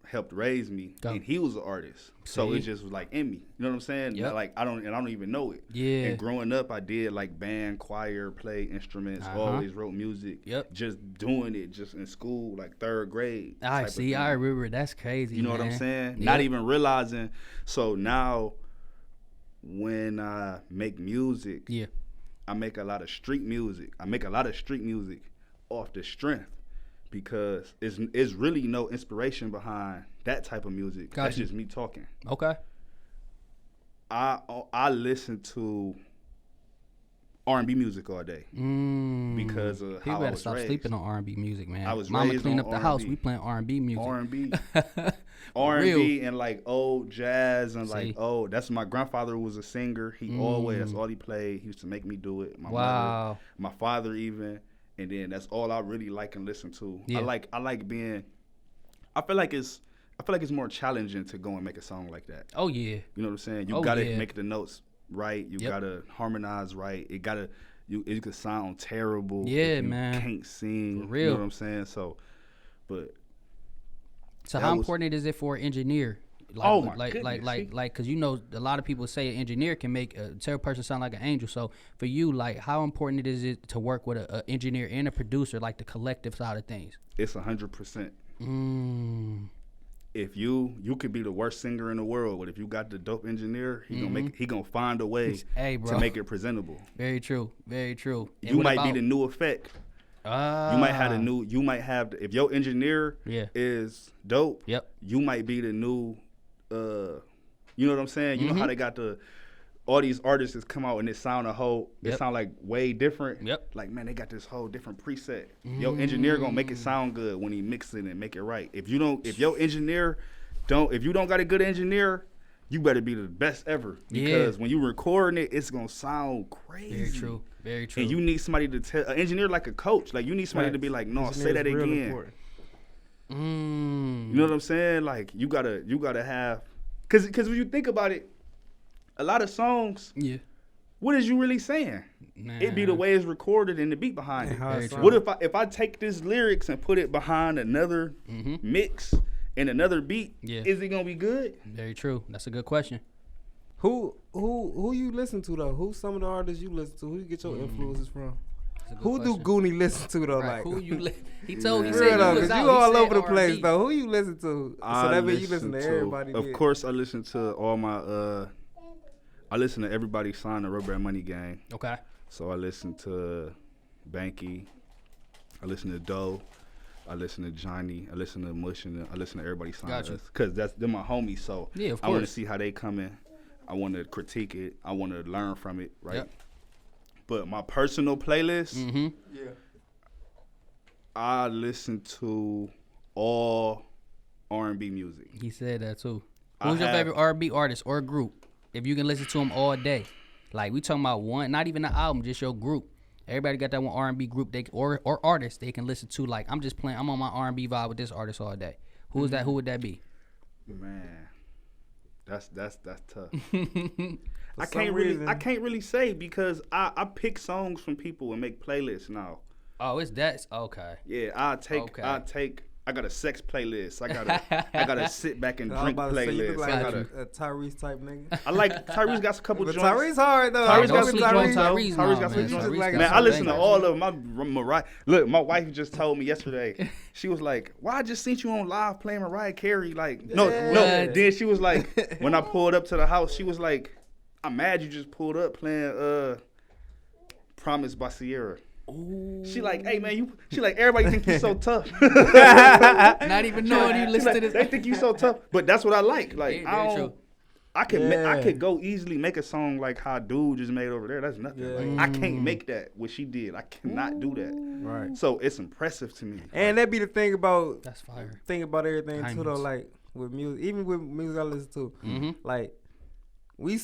Speaker 3: helped raise me, and he was an artist. So it just was like in me. You know what I'm saying? Yep. Like I don't even know it. Yeah. And growing up, I did like band, choir, play instruments, always wrote music. Yep. Just doing it just in school, like third grade.
Speaker 1: I remember. That's crazy.
Speaker 3: You know what I'm saying? Yep. Not even realizing. So now, when I make music, I make a lot of street music. I make a lot of street music off the strength. Because it's really no inspiration behind that type of music. That's just me talking.
Speaker 1: Okay.
Speaker 3: I listen to R&B music all day because of how I was
Speaker 1: stop
Speaker 3: raised.
Speaker 1: Sleeping on R&B music, man.
Speaker 3: I was
Speaker 1: Mama
Speaker 3: raised
Speaker 1: clean
Speaker 3: on
Speaker 1: up the
Speaker 3: R&B.
Speaker 1: house. We playing R&B music.
Speaker 3: R&B and like old jazz and like that's my grandfather was a singer. He that's all he played. He used to make me do it. My mother, my father even. And then that's all I really like and listen to. Yeah. I like being. I feel like it's more challenging to go and make a song like that.
Speaker 1: Oh yeah.
Speaker 3: You know what I'm saying? You gotta make the notes right. You gotta harmonize right. It could sound terrible.
Speaker 1: Yeah,
Speaker 3: if you
Speaker 1: man.
Speaker 3: Can't sing.
Speaker 1: For real.
Speaker 3: You know what I'm saying? So how
Speaker 1: important is it for an engineer? Like,
Speaker 3: oh my
Speaker 1: like,
Speaker 3: goodness.
Speaker 1: like, cause you know a lot of people say an engineer can make a terrible person sound like an angel. So for you, like, how important is it to work with an engineer and a producer, like the collective side of things?
Speaker 3: It's 100%. If you could be the worst singer in the world, but if you got the dope engineer, he gonna find a way to make it presentable.
Speaker 1: Very true. Very true. And
Speaker 3: you might be the new effect. You might have if your engineer is dope.
Speaker 1: Yep.
Speaker 3: You might be the new. You know what I'm saying? You know how they got all these artists that come out and it sound like way different.
Speaker 1: Yep.
Speaker 3: Like, man, they got this whole different preset. Your engineer gonna make it sound good when he mix it and make it right. If you don't got a good engineer, you better be the best ever. Because when you recording it, it's gonna sound crazy.
Speaker 1: Very true. Very true.
Speaker 3: And you need somebody to tell an engineer like a coach. Like, you need somebody to be like, no, say that again. You know what I'm saying? Like, you gotta have, cause when you think about it, a lot of songs, what is you really saying? It be the way it's recorded and the beat behind it. What if I take this lyrics and put it behind another mix and another beat? Is it gonna be good?
Speaker 1: Very true. That's a good question.
Speaker 2: Who you listen to though? Who's some of the artists you listen to? Who you get your influences from? Who
Speaker 1: question.
Speaker 2: do Goonie listen to though?
Speaker 1: Right,
Speaker 2: like
Speaker 1: who you? He said
Speaker 2: he
Speaker 1: you was out.
Speaker 2: You all over the
Speaker 1: R&B.
Speaker 2: place though. Who you listen to? So that means you listen to everybody.
Speaker 3: Of course, I listen to all my. I listen to everybody signed the Rubber Money Gang.
Speaker 1: Okay.
Speaker 3: So I listen to Banky. I listen to Doe. I listen to Johnny. I listen to Mush, and I listen to everybody signed us because they're my homies. So
Speaker 1: of course.
Speaker 3: I want to see how they come in. I want to critique it. I want to learn from it, right?
Speaker 1: Yep.
Speaker 3: But my personal playlist, I listen to all R&B music.
Speaker 1: He said that too. Who's your favorite R&B artist or group? If you can listen to them all day, like we talking about one, not even an album, just your group. Everybody got that one R&B group or artist they can listen to. Like I'm on my R&B vibe with this artist all day. Who is that? Who would that be?
Speaker 3: Man, that's tough. I can't really say because I pick songs from people and make playlists now.
Speaker 1: Oh, okay.
Speaker 3: Yeah, I got a sex playlist. I got a sit back and drink playlist.
Speaker 2: You look like a Tyrese type nigga.
Speaker 3: I like Tyrese got a couple joints.
Speaker 2: Tyrese hard though.
Speaker 3: Tyrese got
Speaker 1: some
Speaker 3: joints.
Speaker 1: Tyrese
Speaker 3: got some joints.
Speaker 2: Man,
Speaker 3: I listen to all of them. Mariah. Look, my wife just told me yesterday. She was like, "Why I just seen you on live playing Mariah Carey?" Like, no. Then she was like, when I pulled up to the house, she was like, "I'm mad you just pulled up playing Promise by Sierra." Ooh. She like, hey man, she like everybody think you so tough.
Speaker 1: Not even knowing you listen to this.
Speaker 3: They think you so tough, but that's what I like. Like I could go easily make a song like how dude just made over there. That's nothing.
Speaker 2: Yeah.
Speaker 3: Like, I can't make that what she did. I cannot do that.
Speaker 2: Right.
Speaker 3: So it's impressive to me.
Speaker 2: And that be the thing about
Speaker 1: that's fire.
Speaker 2: Thing about everything too though. Like with music, even with music I listen to, like we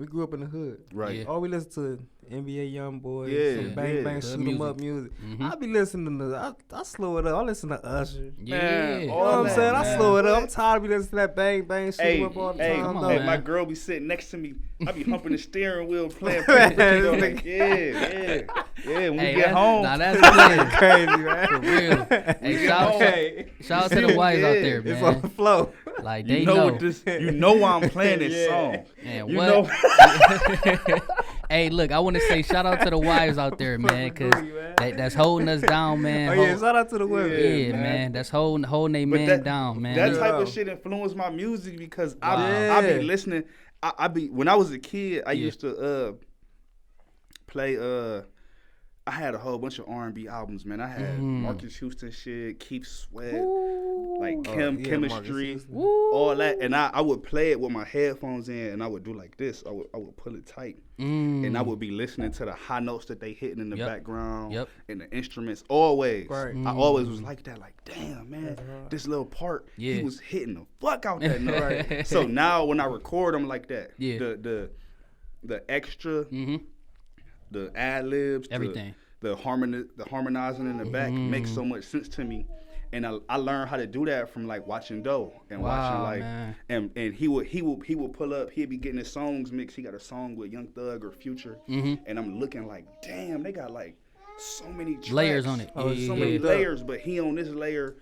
Speaker 2: grew up in the hood.
Speaker 3: Right. Yeah.
Speaker 2: All we listen to NBA YoungBoy, some bang bang shoot 'em up music. I be listening to I slow it up. I listen to Usher.
Speaker 1: Yeah.
Speaker 2: You know what I'm saying? I slow it up. I'm tired of listening to that bang bang shoot 'em up all the time.
Speaker 3: Hey, my girl be sitting next to me. I be humping the steering wheel playing. Like, yeah. When we get home.
Speaker 1: Now that's
Speaker 2: crazy, right?
Speaker 1: For real. Hey, shout out to the wives out there, man.
Speaker 2: It's on the flow.
Speaker 1: Like they know.
Speaker 3: You know why I'm playing this song.
Speaker 1: Man,
Speaker 3: you
Speaker 1: what?
Speaker 3: Know.
Speaker 1: Hey, look, I want to say shout out to the wives out there, man, because that's holding us down, man.
Speaker 2: Oh, yeah, shout out to the women.
Speaker 1: Yeah, man. That's holding they man down, man.
Speaker 3: That type of shit influenced my music because I be listening. I be when I was a kid, I used to play I had a whole bunch of R&B albums, man. I had Marcus Houston shit, Keith Sweat, like Chemistry, all that. And I would play it with my headphones in, and I would do like this. I would pull it tight, and I would be listening to the high notes that they hitting in the background, and the instruments. Always, I always was like that. Like, damn, man, this little part, he was hitting the fuck out that note. So now when I record, I'm like that. Yeah. The extra. The ad libs,
Speaker 1: everything,
Speaker 3: the harmonizing in the back makes so much sense to me, and I learned how to do that from like watching Doe and watching like, and he would pull up, he'd be getting his songs mixed. He got a song with Young Thug or Future, and I'm looking like, damn, they got like so many tracks,
Speaker 1: layers on it,
Speaker 3: so many layers, but he on this layer.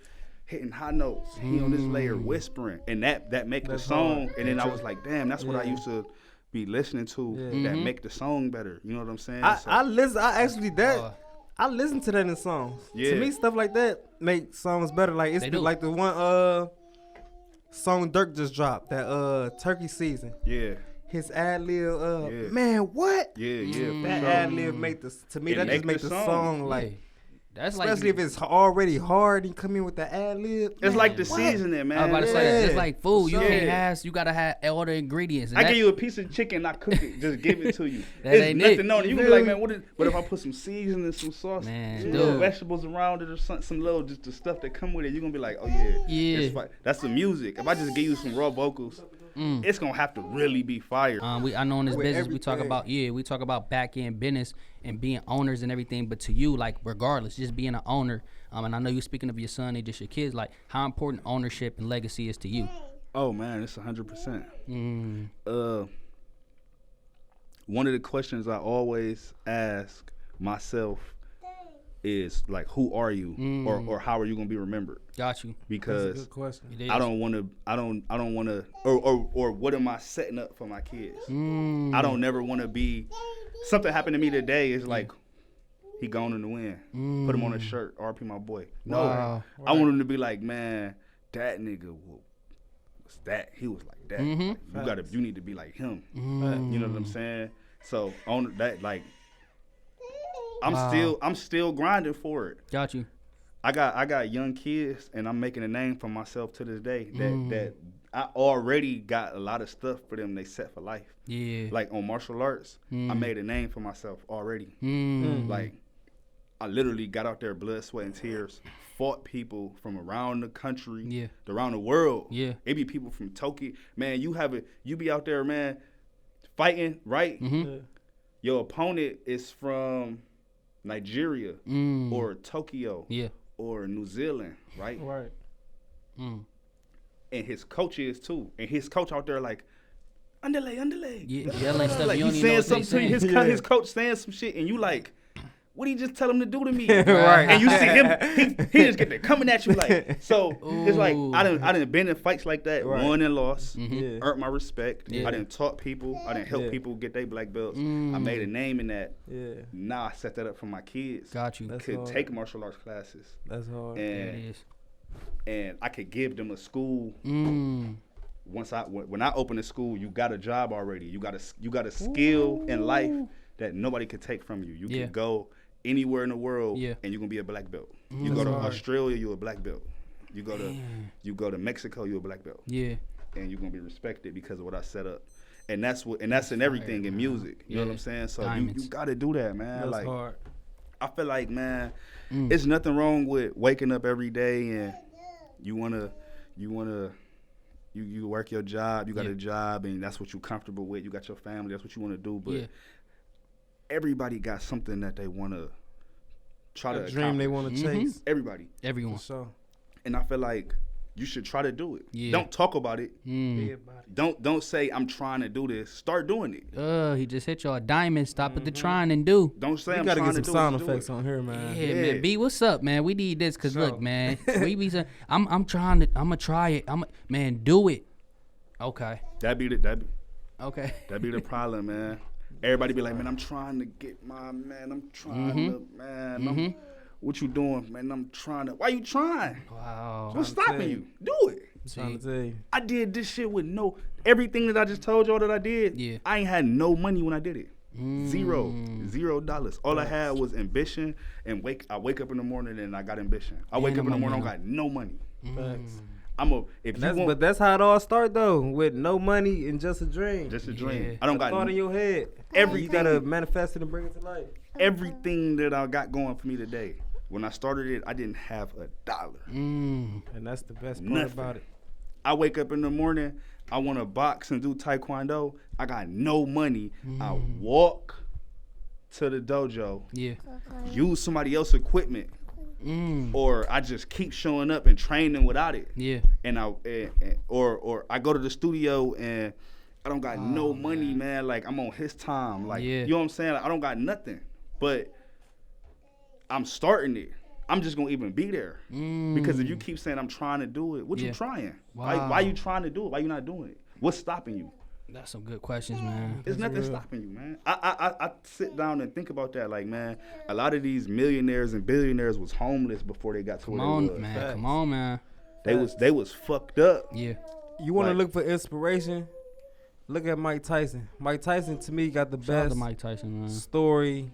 Speaker 3: hitting high notes. He on this layer whispering, and that make the song. Hard. And then I was like, damn, that's what I used to be listening to. That make the song better. You know what I'm saying?
Speaker 2: I listen to that in songs. To me, stuff like that make songs better. Like it's like the one song Dirk just dropped, that Turkey Season.
Speaker 3: Yeah.
Speaker 2: His ad lib, man, what?
Speaker 3: Yeah.
Speaker 2: That ad lib make the just make the song like.
Speaker 1: That's
Speaker 2: especially if it's already hard and come in with the ad lib.
Speaker 3: It's like the seasoning, man.
Speaker 1: I was about to say, it's like food. You gotta have all the ingredients.
Speaker 3: I give you a piece of chicken, not cook it, just give it to you.
Speaker 1: That
Speaker 3: it's
Speaker 1: ain't
Speaker 3: nothing
Speaker 1: it.
Speaker 3: on it. You can be like, man, what if I put some seasoning, some sauce,
Speaker 1: some
Speaker 3: little vegetables around it, or some little just the stuff that come with it? You're gonna be like, oh yeah. It's fine. That's the music. If I just give you some raw vocals, it's gonna have to really be fire.
Speaker 1: I know in this business we talk about back-end business and being owners and everything, but to you, like, regardless, just being an owner, and I know you're speaking of your son and just your kids, like, how important ownership and legacy is to you?
Speaker 3: Oh man, it's 100%. One of the questions I always ask myself is like, who are you, or how are you gonna be remembered?
Speaker 1: Got you.
Speaker 2: That's
Speaker 3: Because
Speaker 2: a good question.
Speaker 3: I don't want to, or what am I setting up for my kids? I don't never want to be. Something happened to me today. It's like he gone in the wind. Put him on a shirt. RP my boy. No, I want him to be like, man, that nigga was that. He was like that. Like, you need to be like him. You know what I'm saying? So on that, like, I'm still grinding for it.
Speaker 1: Got you.
Speaker 3: I got young kids, and I'm making a name for myself to this day. That I already got a lot of stuff for them. They set for life. Yeah. Like on martial arts, I made a name for myself already. Like I literally got out there, blood, sweat, and tears, fought people from around the country, around the world. Yeah. It be people from Tokyo. Man, you be out there, man, fighting, right? Your opponent is from Nigeria or Tokyo or New Zealand, right?
Speaker 2: Right.
Speaker 3: And his coach is too. And his coach out there like, underlay.
Speaker 1: Yeah, yelling stuff.
Speaker 3: Like
Speaker 1: you
Speaker 3: he's saying something to you. His coach saying some shit, and you like, what did he just tell him to do to me?
Speaker 2: Right.
Speaker 3: And you see him, he just get there coming at you like. So it's like I didn't been in fights like that, won and lost, earned my respect. I didn't taught people. I didn't help people get their black belts. I made a name in that. Now I set that up for my kids.
Speaker 1: Got you.
Speaker 3: Could take martial arts classes.
Speaker 2: That's hard.
Speaker 1: It is.
Speaker 3: And I could give them a school. When I open a school, you got a job already. You got a skill in life that nobody could take from you. You can go anywhere in the world, and you're gonna be a black belt. You go to Australia, you're a black belt. You go to Mexico, you're a black belt. Yeah, and you're gonna be respected because of what I set up. And that's in everything in music. You know what I'm saying? So you gotta do that, man.
Speaker 2: That's
Speaker 3: like
Speaker 2: hard.
Speaker 3: I feel like, man, it's nothing wrong with waking up every day and you work your job, you got a job, and that's what you're comfortable with. You got your family, that's what you want to do. But everybody got something that they want to try to
Speaker 2: dream they want to chase.
Speaker 3: Everyone.
Speaker 2: For sure.
Speaker 3: And I feel like you should try to do it. Yeah. Don't talk about it. Don't say I'm trying to do this. Start doing it.
Speaker 1: He just hit you a diamond. Stop at the trying and do.
Speaker 3: Don't say I'm
Speaker 2: trying to do it.
Speaker 3: You
Speaker 2: gotta get some sound effects on here, man.
Speaker 1: Yeah, man. B, what's up, man? We need this because look, man. I'm trying to. I'ma try it. Man, do it. Okay.
Speaker 3: That'd be the problem, man. Everybody be like, man, I'm trying to get my man. I'm trying to, man. What you doing, man? I'm trying to. Why you trying?
Speaker 1: Wow.
Speaker 3: What's stopping you? Do it.
Speaker 2: I'm trying to tell you.
Speaker 3: I did this shit with everything that I just told y'all that I did. Yeah. I ain't had no money when I did it. $0. All I had was ambition, and I wake up in the morning and I got ambition. I wake up in the morning, I got no money.
Speaker 2: Facts.
Speaker 3: But
Speaker 2: that's how it all started though, with no money and just a dream.
Speaker 3: Just a dream. I don't got
Speaker 2: thought in your head.
Speaker 3: Everything.
Speaker 2: You gotta manifest it and bring it to life.
Speaker 3: Everything that I got going for me today. When I started it, I didn't have $1.
Speaker 2: And that's the best part about it.
Speaker 3: I wake up in the morning, I want to box and do taekwondo. I got no money. I walk to the dojo, use somebody else's equipment, or I just keep showing up and training without it. Yeah. And or I go to the studio and I don't got no money, man. Like I'm on his time. Like you know what I'm saying? Like, I don't got nothing. But I'm starting it. I'm just gonna even be there. Because if you keep saying I'm trying to do it, what you trying? Why you trying to do it? Why you not doing it? What's stopping you?
Speaker 1: That's some good questions, man.
Speaker 3: There's nothing stopping you, man. I sit down and think about that. Like, man, a lot of these millionaires and billionaires was homeless before they got to where they was.
Speaker 1: Man. Come on, man.
Speaker 3: They was fucked up.
Speaker 1: Yeah.
Speaker 2: You want to look for inspiration? Look at Mike Tyson. Mike Tyson, to me, got the best
Speaker 1: Mike Tyson, man.
Speaker 2: story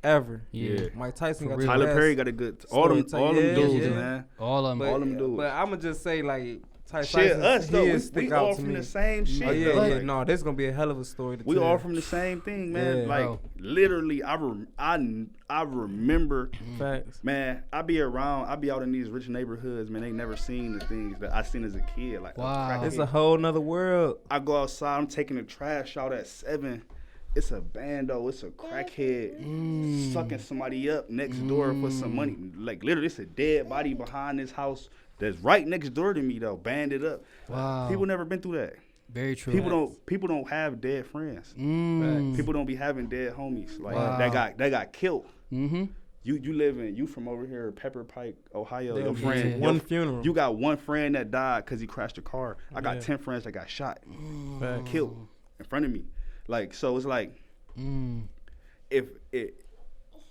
Speaker 2: ever.
Speaker 1: Yeah.
Speaker 2: Mike Tyson got
Speaker 3: Tyler
Speaker 2: the best
Speaker 3: Perry got a good. All them dudes, man.
Speaker 1: All of them
Speaker 3: dudes.
Speaker 2: But I'm gonna just say, like,
Speaker 3: Shit, us though, we all from
Speaker 2: me.
Speaker 3: the same shit.
Speaker 2: Oh yeah. No, this is gonna be a hell of a story to tell.
Speaker 3: We all from the same thing, man.
Speaker 2: Yeah.
Speaker 3: Literally, I remember.
Speaker 2: Facts.
Speaker 3: Man, I be out in these rich neighborhoods, man. They never seen the things that I seen as a kid. Like,
Speaker 1: wow,
Speaker 2: it's a whole nother world.
Speaker 3: I go outside, I'm taking the trash out at 7. It's a bando, it's a crackhead sucking somebody up next door for some money. Like, literally, it's a dead body behind this house that's right next door to me, though, banded up.
Speaker 1: Wow.
Speaker 3: People never been through that.
Speaker 1: Very true.
Speaker 3: People don't have dead friends. People don't be having dead homies like that got killed.
Speaker 1: Mm-hmm.
Speaker 3: You from over here, Pepper Pike, Ohio. Your friend,
Speaker 2: one funeral.
Speaker 3: You got one friend that died because he crashed a car. I got 10 friends that got shot, killed in front of me. Like, so it's like, if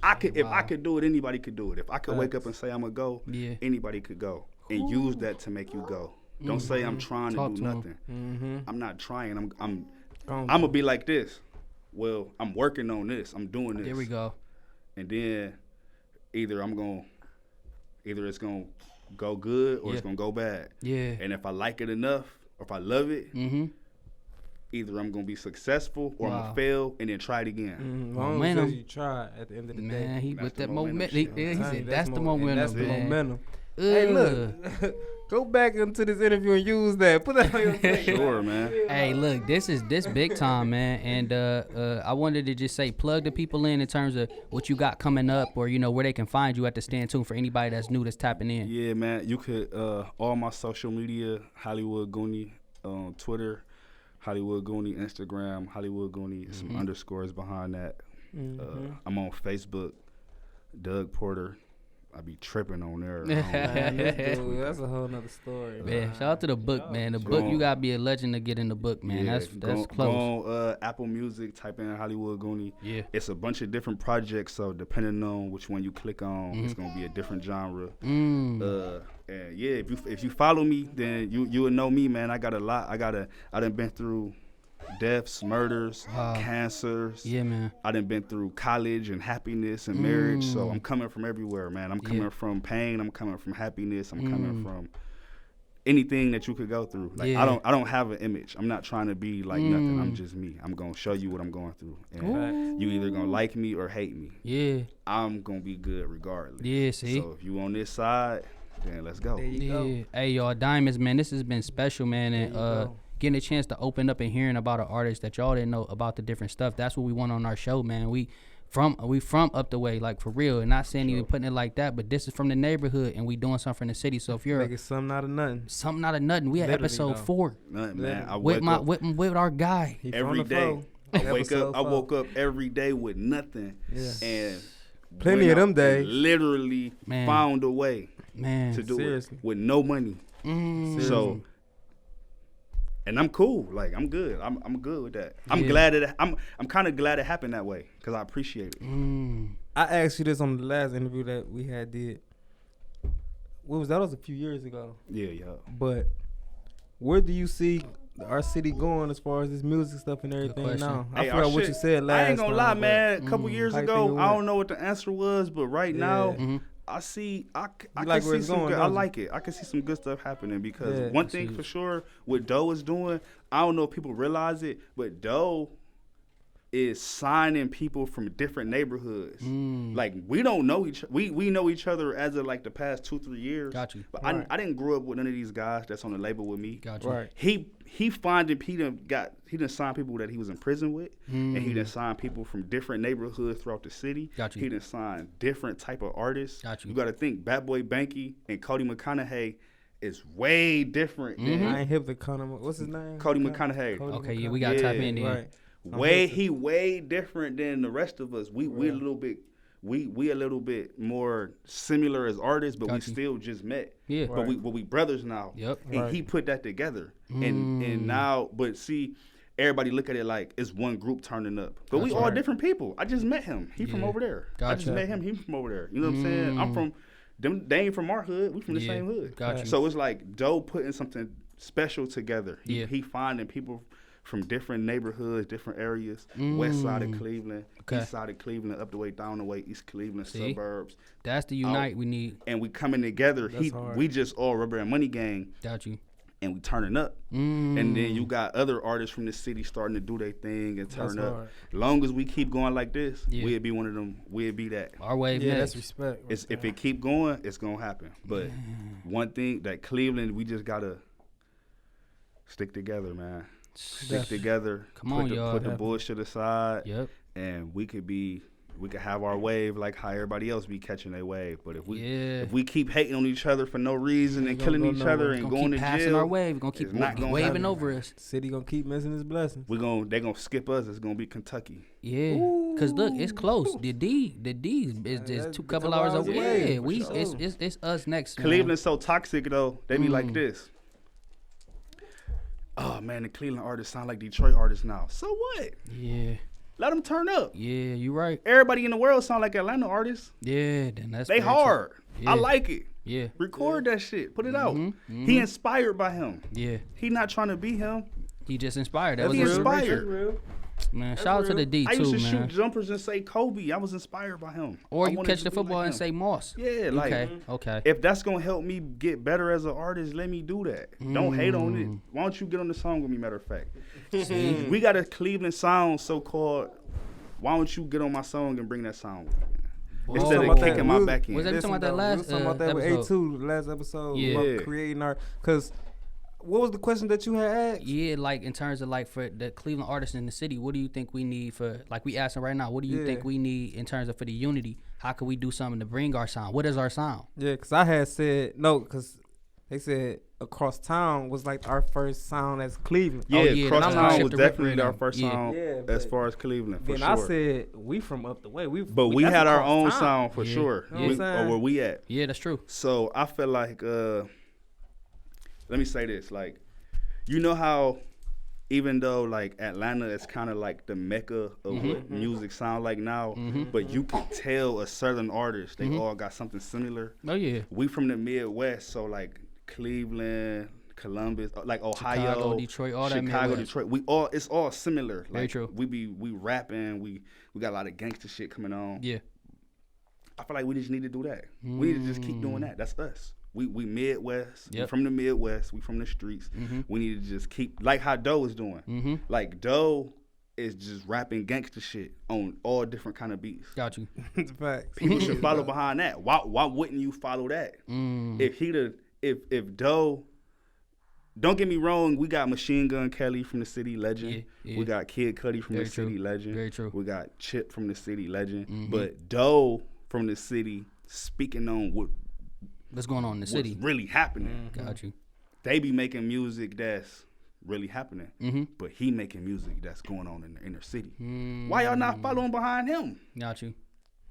Speaker 3: I could do it, anybody could do it. If I could wake up and say I'm gonna go, anybody could go and use that to make you go. Don't say I'm trying to do nothing. I'm not trying. I'm gonna be like this. Well, I'm working on this. I'm doing this.
Speaker 1: There we go.
Speaker 3: And then either it's gonna go good or it's gonna go bad. Yeah. And if I like it enough or if I love it, either I'm gonna be successful or I'm gonna fail and then try it again.
Speaker 2: Momentum. You try at the end of the day.
Speaker 1: Man, he with that momentum. He said that's the momentum.
Speaker 2: That's the momentum. Hey, look. Go back into this interview and use that. Put that on your face.
Speaker 3: Sure, man.
Speaker 1: Hey, look, this big time, man. And I wanted to just say, plug the people in terms of what you got coming up, or where they can find you at the Stand Tuned for anybody that's new that's tapping in.
Speaker 3: Yeah, man. You could all my social media, Hollywood Goonie, on Twitter, Hollywood Goonie, Instagram, Hollywood Goonie. Some underscores behind that. I'm on Facebook, Doug Porter. I be tripping on there.
Speaker 2: Man, that's a whole nother story.
Speaker 1: Man, shout out to the book, man. The book, you gotta be a legend to get in the book, man.
Speaker 3: Yeah,
Speaker 1: that's close.
Speaker 3: Go on Apple Music, type in Hollywood Goonie.
Speaker 1: Yeah.
Speaker 3: It's a bunch of different projects, so depending on which one you click on, it's gonna be a different genre. And yeah, if you follow me, then you will know me, man. I got a lot. I done been through deaths, murders, cancers.
Speaker 1: Yeah, man.
Speaker 3: I done been through college and happiness and marriage. So I'm coming from everywhere, man. I'm coming from pain. I'm coming from happiness. I'm coming from anything that you could go through. Like I don't have an image. I'm not trying to be like nothing. I'm just me. I'm gonna show you what I'm going through. And you either gonna like me or hate me.
Speaker 1: Yeah.
Speaker 3: I'm gonna be good regardless.
Speaker 1: Yeah, see.
Speaker 3: So if you on this side, then let's go.
Speaker 2: There you go.
Speaker 1: Hey, y'all, Diamonds, man. This has been special, man. And getting a chance to open up and hearing about an artist that y'all didn't know about the different stuff. That's what we want on our show, man. We from up the way, like, for real. And not saying even putting it like that, but this is from the neighborhood and we doing something in the city. So if you're
Speaker 2: making something out of nothing.
Speaker 1: Something out of nothing. We at episode 4.
Speaker 3: Nothing, man.
Speaker 1: With our guy.
Speaker 3: Every day. I woke up every day with nothing. Yeah. And
Speaker 2: plenty of them days.
Speaker 3: Literally found a way to do it with no money. So and I'm cool. Like, I'm good. I'm good with that. I'm glad that I'm kind of glad it happened that way because I appreciate it.
Speaker 2: I asked you this on the last interview that we had did. That was a few years ago.
Speaker 3: Yeah.
Speaker 2: But where do you see our city going as far as this music stuff and everything now? I forgot what you said last time.
Speaker 3: I ain't gonna lie, man. A couple years ago, I don't know what the answer was, but right now, I can see some good. I like it. I can see some good stuff happening because one thing for sure, what Doe is doing, I don't know if people realize it, but Doe is signing people from different neighborhoods. Like, we don't know we know each other as of like the past 2-3 years.
Speaker 1: Got you.
Speaker 3: But I didn't grow up with none of these guys that's on the label with me.
Speaker 1: Got you.
Speaker 2: Right.
Speaker 3: He done signed people that he was in prison with, and he done signed people from different neighborhoods throughout the city.
Speaker 1: Got you.
Speaker 3: He done signed different type of artists.
Speaker 1: Got you.
Speaker 3: You got to think Bad Boy Banky and Cody McConaughey is way different.
Speaker 2: I ain't hip to what's his name?
Speaker 3: Cody McConaughey.
Speaker 1: Okay, yeah, we got to tap in there.
Speaker 2: Right.
Speaker 3: Way different than the rest of us. We a little bit we a little bit more similar as artists, but we still just met.
Speaker 1: Yeah.
Speaker 3: But we brothers now.
Speaker 1: Yep.
Speaker 3: And he put that together. And now, but see, everybody look at it like it's one group turning up. But we all different people. I just met him. He from over there. I just met him. He from over there. You know what I'm saying? I'm from, they ain't from our hood. We from the same hood.
Speaker 1: Gotcha.
Speaker 3: So it's like Doe putting something special together. He finding people from different neighborhoods, different areas, west side of Cleveland, east side of Cleveland, up the way, down the way, East Cleveland, suburbs.
Speaker 1: That's the unite we need.
Speaker 3: And we coming together. We just all Rubber and Money Gang.
Speaker 1: Got you.
Speaker 3: And we turning up. And then you got other artists from the city starting to do their thing and turn up. As long as we keep going like this, we'll be one of them. We'll be that.
Speaker 1: Our wave
Speaker 2: that's respect.
Speaker 3: If it keep going, it's going to happen. But one thing that Cleveland, we just got to stick together, man. Stick together.
Speaker 1: Come on, y'all.
Speaker 3: Put the bullshit aside.
Speaker 1: Yep.
Speaker 3: And we could have our wave like how everybody else be catching their wave. But if we keep hating on each other for no reason and killing each other and going to jail,
Speaker 1: passing our wave. We're gonna keep waving over us.
Speaker 2: City gonna keep missing his blessings.
Speaker 3: They gonna skip us. It's gonna be Kentucky.
Speaker 1: Yeah, cause look, it's close. The D is just two couple hours away. Yeah, it's us next.
Speaker 3: Cleveland's so toxic though. They be like this. Oh man, the Cleveland artists sound like Detroit artists now. So what?
Speaker 1: Yeah.
Speaker 3: Let them turn up.
Speaker 1: Yeah, you right.
Speaker 3: Everybody in the world sound like Atlanta artists.
Speaker 1: Yeah, then that's
Speaker 3: they hard.
Speaker 1: Yeah.
Speaker 3: I like it.
Speaker 1: Yeah.
Speaker 3: Record that shit. Put it out. He inspired by him.
Speaker 1: Yeah.
Speaker 3: He not trying to be him.
Speaker 1: He just inspired.
Speaker 3: That was inspired.
Speaker 2: Real.
Speaker 1: Man, shout out to the D too, man.
Speaker 3: I used to shoot jumpers and say Kobe. I was inspired by him.
Speaker 1: Or you catch the football and say Moss.
Speaker 3: Yeah, like
Speaker 1: okay.
Speaker 3: If that's gonna help me get better as an artist, let me do that. Don't hate on it. Why don't you get on the song with me? Matter of fact, we got a Cleveland sound, so called. Why don't you get on my song and bring that sound with me? Instead of kicking my back in.
Speaker 1: Was that talking about that last
Speaker 2: episode? We was talking about that with A2, the last episode.
Speaker 1: Yeah.
Speaker 2: About creating art. Because what was the question that you had asked?
Speaker 1: Yeah, like in terms of like for the Cleveland artists in the city, what do you think we need for, like we asking right now, what do you think we need in terms of for the unity? How can we do something to bring our sound? What is our sound?
Speaker 2: Yeah, because I had said, no, because they said Across Town was like our first sound as Cleveland.
Speaker 3: Yeah, Across Town was definitely our first sound as far as Cleveland, for
Speaker 2: then
Speaker 3: sure.
Speaker 2: I said, we from up the way.
Speaker 3: But we had our own sound for sure.
Speaker 2: You know what I'm saying?
Speaker 3: Or where we at.
Speaker 1: Yeah, that's true.
Speaker 3: So I feel like, let me say this, like, you know how even though like Atlanta is kind of like the mecca of what music sound like now, but you can tell a southern artist, they all got something similar.
Speaker 1: Oh yeah.
Speaker 3: We from the Midwest, so like Cleveland, Columbus, like Ohio,
Speaker 1: Chicago, Detroit, all that
Speaker 3: Chicago,
Speaker 1: Midwest.
Speaker 3: Detroit. It's all similar. Like,
Speaker 1: very true.
Speaker 3: We rapping, we got a lot of gangster shit coming on.
Speaker 1: Yeah.
Speaker 3: I feel like we just need to do that. We need to just keep doing that. That's us. We Midwest. We from the Midwest. We from the streets. We need to just keep, like how Doe is doing. Like Doe is just rapping gangster shit on all different kind of beats.
Speaker 1: Got you.
Speaker 2: It's a fact.
Speaker 3: People should follow behind that. Why wouldn't you follow that? If Doe, don't get me wrong, we got Machine Gun Kelly from the city, legend. Yeah. We got Kid Cudi from the city, legend.
Speaker 1: Very true.
Speaker 3: We got Chip from the city, legend. But Doe from the city, speaking on
Speaker 1: what's going on in the city,
Speaker 3: what's really happening.
Speaker 1: Got you.
Speaker 3: They be making music that's really happening, but he making music that's going on in the inner city. Why y'all not following behind him?
Speaker 1: Got you.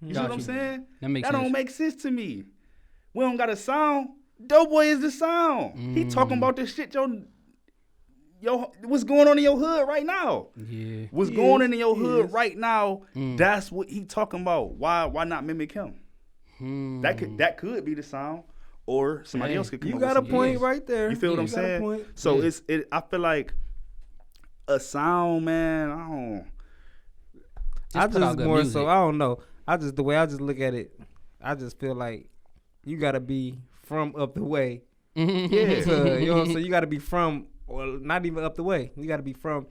Speaker 3: You see what I'm saying?
Speaker 1: That
Speaker 3: don't make sense to me. We don't got a sound. Doughboy is the sound. He talking about this shit, yo, what's going on in your hood right now?
Speaker 1: Yeah.
Speaker 3: What's going on in your hood right now? That's what he talking about. Why not mimic him? That could be the sound, or somebody else could come.
Speaker 2: You got a point right there.
Speaker 3: You feel what I'm saying? So I feel like a sound, man.
Speaker 2: I don't know. The way I just look at it, I just feel like you gotta be from up the way. You know what I'm saying? You gotta be from, or not even up the way. You gotta be from,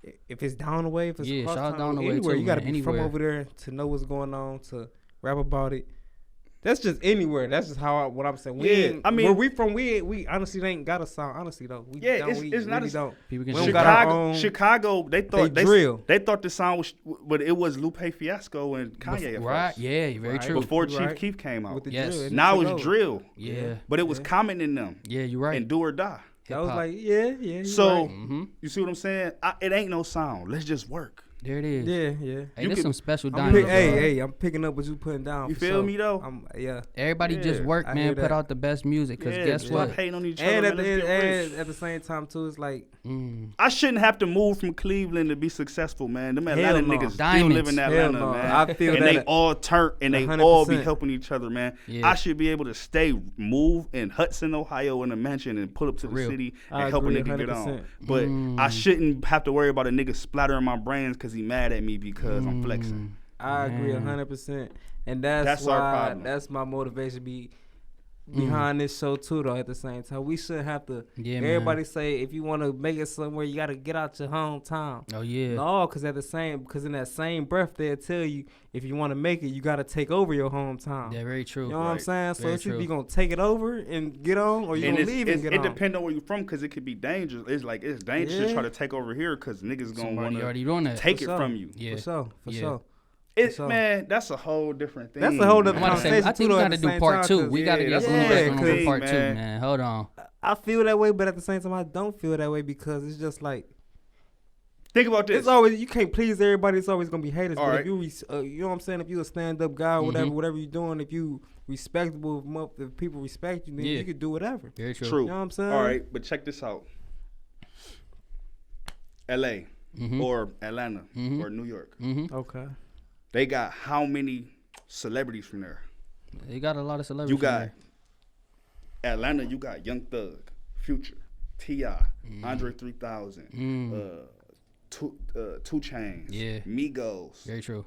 Speaker 2: if it's down the way, if it's across town, anywhere, you gotta be from over there to know what's going on, to rap about it. That's just anywhere. That's just what I'm saying. Where we from, we honestly ain't got a sound. Honestly though,
Speaker 3: it's not
Speaker 2: really don't.
Speaker 1: People can
Speaker 2: Chicago, got our own,
Speaker 3: Chicago, they thought they thought the sound was, but it was Lupe Fiasco and Kanye at
Speaker 1: right?
Speaker 3: first.
Speaker 1: Yeah, very true.
Speaker 3: Before Chief Keef came out.
Speaker 2: With the
Speaker 1: yes.
Speaker 3: Now it's drill.
Speaker 1: Yeah,
Speaker 3: but it was common in them.
Speaker 1: Yeah, you're right.
Speaker 3: And Do or Die.
Speaker 2: I was like, yeah.
Speaker 3: So
Speaker 2: right.
Speaker 3: you see what I'm saying? It ain't no sound. Let's just work.
Speaker 1: There it is.
Speaker 2: Yeah.
Speaker 1: Hey, there's some special diamonds.
Speaker 2: I'm picking up what you putting down.
Speaker 3: You feel me though?
Speaker 1: Everybody just work, man. Put out the best music, cause guess what?
Speaker 3: Hating on each other,
Speaker 2: and at the same time too, it's like
Speaker 3: I shouldn't have to move from Cleveland to be successful, man. Them Atlanta niggas still live in Atlanta, man.
Speaker 2: I feel
Speaker 3: and
Speaker 2: that.
Speaker 3: They all turn and they
Speaker 2: 100%.
Speaker 3: all be helping each other, man. I should be able to move in Hudson, Ohio, in a mansion and pull up to the city and help a nigga get on. But I shouldn't have to worry about a nigga splattering my brains because he mad at me because I'm flexing.
Speaker 2: I agree 100%, and that's why
Speaker 3: our problem.
Speaker 2: That's my motivation behind this show too. Though at the same time, we shouldn't have to. Everybody say if you want to make it somewhere, you got to get out your hometown.
Speaker 1: Oh yeah.
Speaker 2: No, because in that same breath, they'll tell you if you want to make it, you got to take over your hometown.
Speaker 1: Yeah, very true.
Speaker 2: You know what I'm saying? So it's either you gonna take it over and get on, or you gonna leave and get on.
Speaker 3: It depends on where you're from, because it could be dangerous. It's dangerous to try to take over here, because niggas gonna want to take it from you.
Speaker 2: Yeah, for sure.
Speaker 3: Man, that's a whole different thing.
Speaker 2: That's a whole different conversation.
Speaker 1: I think we got to do part 2. We got to get some part 2, man. Hold on.
Speaker 2: I feel that way, but at the same time, I don't feel that way, because it's just like,
Speaker 3: think about this.
Speaker 2: It's always, you can't please everybody. It's always gonna be haters. But
Speaker 3: right.
Speaker 2: if you, you know what I'm saying, if you a stand up guy, whatever you're doing, if you respectable, if people respect you, then you can do whatever.
Speaker 1: Very true.
Speaker 2: You know what I'm saying?
Speaker 3: All right, but check this out. L.A. or Atlanta or New York.
Speaker 2: Okay.
Speaker 3: They got how many celebrities from there?
Speaker 1: They got a lot of celebrities.
Speaker 3: You got Atlanta. You got Young Thug, Future, T.I., Andre 3000, 2 Chainz, Migos.
Speaker 1: Very true.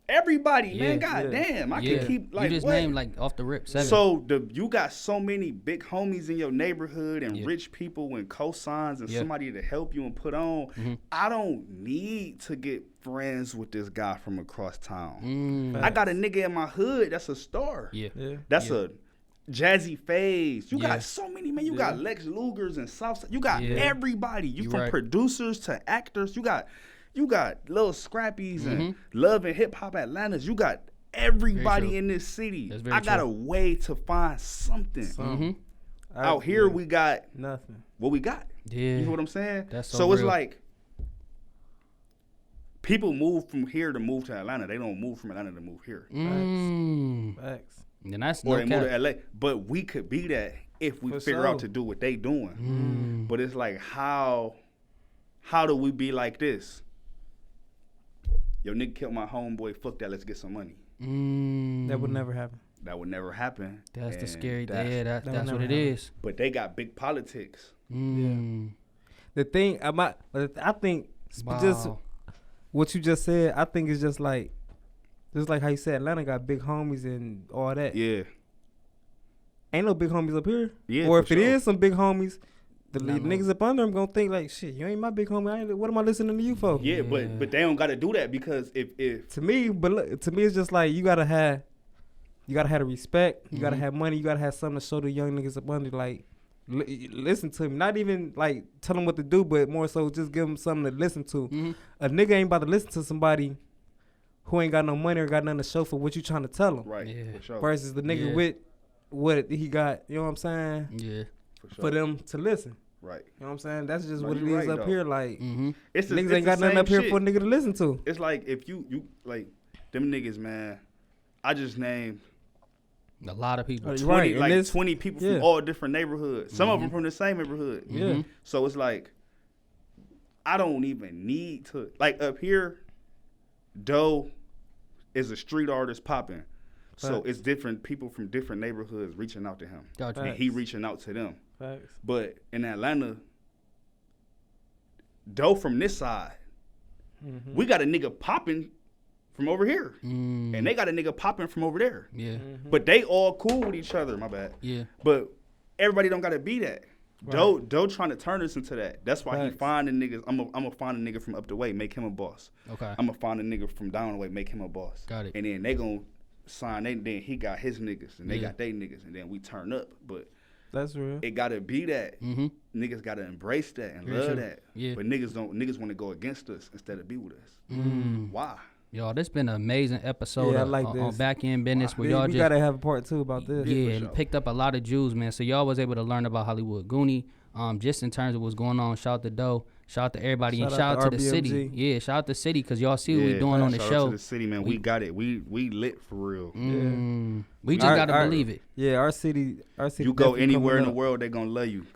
Speaker 3: Everybody, man, goddamn, I can keep like
Speaker 1: you just named like off the rip 7.
Speaker 3: So you got so many big homies in your neighborhood and rich people and cosigns and somebody to help you and put on. I don't need to get friends with this guy from across town. I got a nigga in my hood that's a star. That's a Jazzy Phase. You got so many, man. You got Lex Lugers and Southside. You got everybody. You from producers to actors. You got Lil Scrappies and Love and Hip Hop Atlantas. You got everybody in this city. I got a way to find something. Out here we got
Speaker 2: nothing.
Speaker 3: What we got. You know what I'm saying?
Speaker 1: That's
Speaker 3: so
Speaker 1: real.
Speaker 3: It's like people move from here to move to Atlanta. They don't move from Atlanta to move here.
Speaker 2: Facts.
Speaker 1: And that's
Speaker 3: or they move to LA. But we could be that if we figure out to do what they doing. But it's like how do we be like this? Yo, nigga killed my homeboy. Fuck that. Let's get some money.
Speaker 2: That would never happen.
Speaker 3: That would never happen.
Speaker 1: That's the scary thing. That's what it is.
Speaker 3: But they got big politics.
Speaker 2: The thing I think just what you just said, I think it's just like how you said Atlanta got big homies and all that.
Speaker 3: Yeah.
Speaker 2: Ain't no big homies up here.
Speaker 3: Yeah.
Speaker 2: Or if it is some big homies, the niggas up under them gonna think like, shit, you ain't my big homie. What am I listening to you for?
Speaker 3: Yeah, but they don't gotta do that, because if
Speaker 2: to me it's just like you gotta have the respect, you gotta have money, you gotta have something to show the young niggas up under, like listen to me. Not even like tell them what to do, but more so just give them something to listen to. A nigga ain't about to listen to somebody who ain't got no money or got nothing to show for what you trying to tell them.
Speaker 3: Right. Yeah. For sure.
Speaker 2: Versus the nigga with what he got, you know what I'm saying?
Speaker 1: Yeah.
Speaker 3: For sure.
Speaker 2: For them to listen.
Speaker 3: Right.
Speaker 2: You know what I'm saying? That's just what it is up here. Like,
Speaker 3: it's
Speaker 2: niggas ain't got nothing up here for a nigga to listen to.
Speaker 3: It's like if you like them niggas, man. I just named
Speaker 1: a lot of people.
Speaker 3: 20, like 20 people from all different neighborhoods. Some of them from the same neighborhood.
Speaker 2: Yeah.
Speaker 3: So it's like I don't even need to, like, up here. Doe is a street artist popping. So it's different people from different neighborhoods reaching out to him. And he reaching out to them.
Speaker 2: Facts.
Speaker 3: But in Atlanta, Doe from this side, we got a nigga popping from over here. And they got a nigga popping from over there.
Speaker 1: Yeah.
Speaker 3: But they all cool with each other, my bad.
Speaker 1: Yeah.
Speaker 3: But everybody don't gotta be that. Right. Doe trying to turn us into that. That's why he finding niggas. I'm gonna find a nigga from up the way, make him a boss.
Speaker 1: Okay.
Speaker 3: I'm gonna find a nigga from down the way, make him a boss.
Speaker 1: Got it.
Speaker 3: And then they gonna sign. Then he got his niggas, and they got they niggas, and then we turn up. But
Speaker 2: that's real.
Speaker 3: It gotta be that. Niggas gotta embrace that and love that.
Speaker 1: Yeah.
Speaker 3: But niggas want to go against us instead of be with us. Why?
Speaker 1: Yo, this been an amazing episode on BackEnd Business.
Speaker 2: We gotta have a part 2 about this.
Speaker 1: Yeah, and picked up a lot of jewels, man. So y'all was able to learn about Hollywood Goonie, just in terms of what's going on. Shout out to Doe. Shout out to everybody and shout out to the city. Yeah, shout out to the city because y'all see what we doing on the show.
Speaker 3: Shout out to the city, man. We got it. We lit for real.
Speaker 1: We just gotta believe it.
Speaker 2: Yeah, our city.
Speaker 3: You go anywhere in the world, they gonna love you.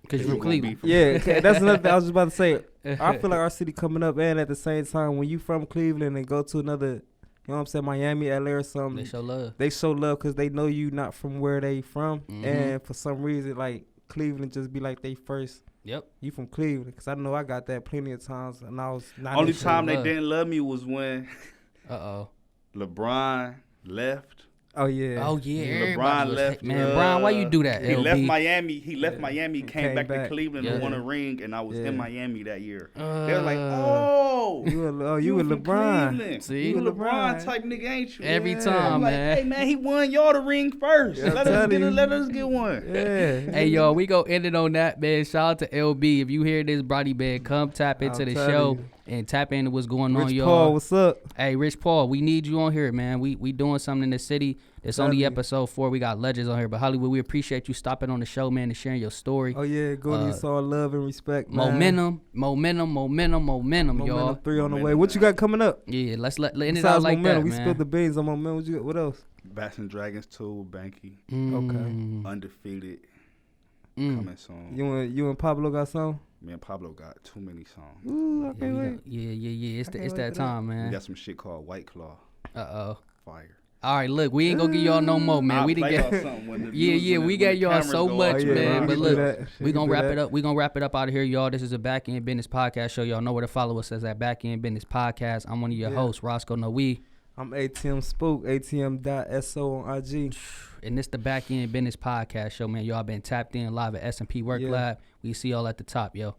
Speaker 1: Cause you're from Cleveland.
Speaker 2: Yeah, that's another thing I was just about to say. I feel like our city coming up, and at the same time, when you from Cleveland and go to another, you know what I'm saying, Miami, LA or something,
Speaker 1: they show love.
Speaker 2: They show love because they know you not from where they from, and for some reason, like Cleveland just be like they first.
Speaker 1: Yep.
Speaker 2: You from Cleveland? Because I know I got that plenty of times, and I was not.
Speaker 3: Only time they didn't love me was when LeBron left.
Speaker 2: Oh yeah.
Speaker 3: LeBron left.
Speaker 1: Man, Brian, why you do that?
Speaker 3: He
Speaker 1: LB?
Speaker 3: left Miami. He left Miami. Came back to Cleveland and won a ring. And I was in Miami that year. They were like, "Oh,
Speaker 2: you were LeBron.
Speaker 3: Cleveland.
Speaker 1: See,
Speaker 3: you a LeBron type nigga, ain't you?"
Speaker 1: Every time,
Speaker 3: like,
Speaker 1: man.
Speaker 3: Hey man, he won y'all the ring first.
Speaker 2: Yeah,
Speaker 3: let us get one.
Speaker 2: Yeah.
Speaker 1: Hey y'all, we go end it on that, man. Shout out to LB. If you hear this, Brody man, come tap into the show and tap into what's going on, y'all.
Speaker 2: Rich Paul, what's up?
Speaker 1: Hey, Rich Paul, we need you on here, man. We doing something in the city. It's only episode 4. We got legends on here, but Hollywood, we appreciate you stopping on the show, man, and sharing your story.
Speaker 2: Oh yeah, Goonie, it's all love and respect, man.
Speaker 1: Momentum, y'all.
Speaker 2: 3 on the way. What you got coming up?
Speaker 1: Yeah, let's end it out like that,
Speaker 2: we
Speaker 1: man.
Speaker 2: spilled the beans on momentum. What else?
Speaker 3: Bats and Dragons 2, Banky.
Speaker 2: Okay.
Speaker 3: Undefeated. Coming soon.
Speaker 2: You and Pablo got some?
Speaker 3: Me and Pablo got too many songs.
Speaker 2: Ooh, okay, wait.
Speaker 1: Yeah. It's that time, man.
Speaker 3: We got some shit called White Claw. Fire.
Speaker 1: All right, look, we ain't gonna give y'all no more, man. We didn't get. We got y'all so much, man. But look, we gonna wrap it up. We gonna wrap it up out of here, y'all. This is a BackEnd Business Podcast show. Y'all know where to follow us as at BackEnd Business Podcast. I'm one of your hosts, Rosco, No.E.
Speaker 2: I'm ATM Spook, ATM.SO on IG.
Speaker 1: And this the BackEnd Business Podcast show, man. Y'all been tapped in live at S&P Work Lab. We see y'all at the top, yo.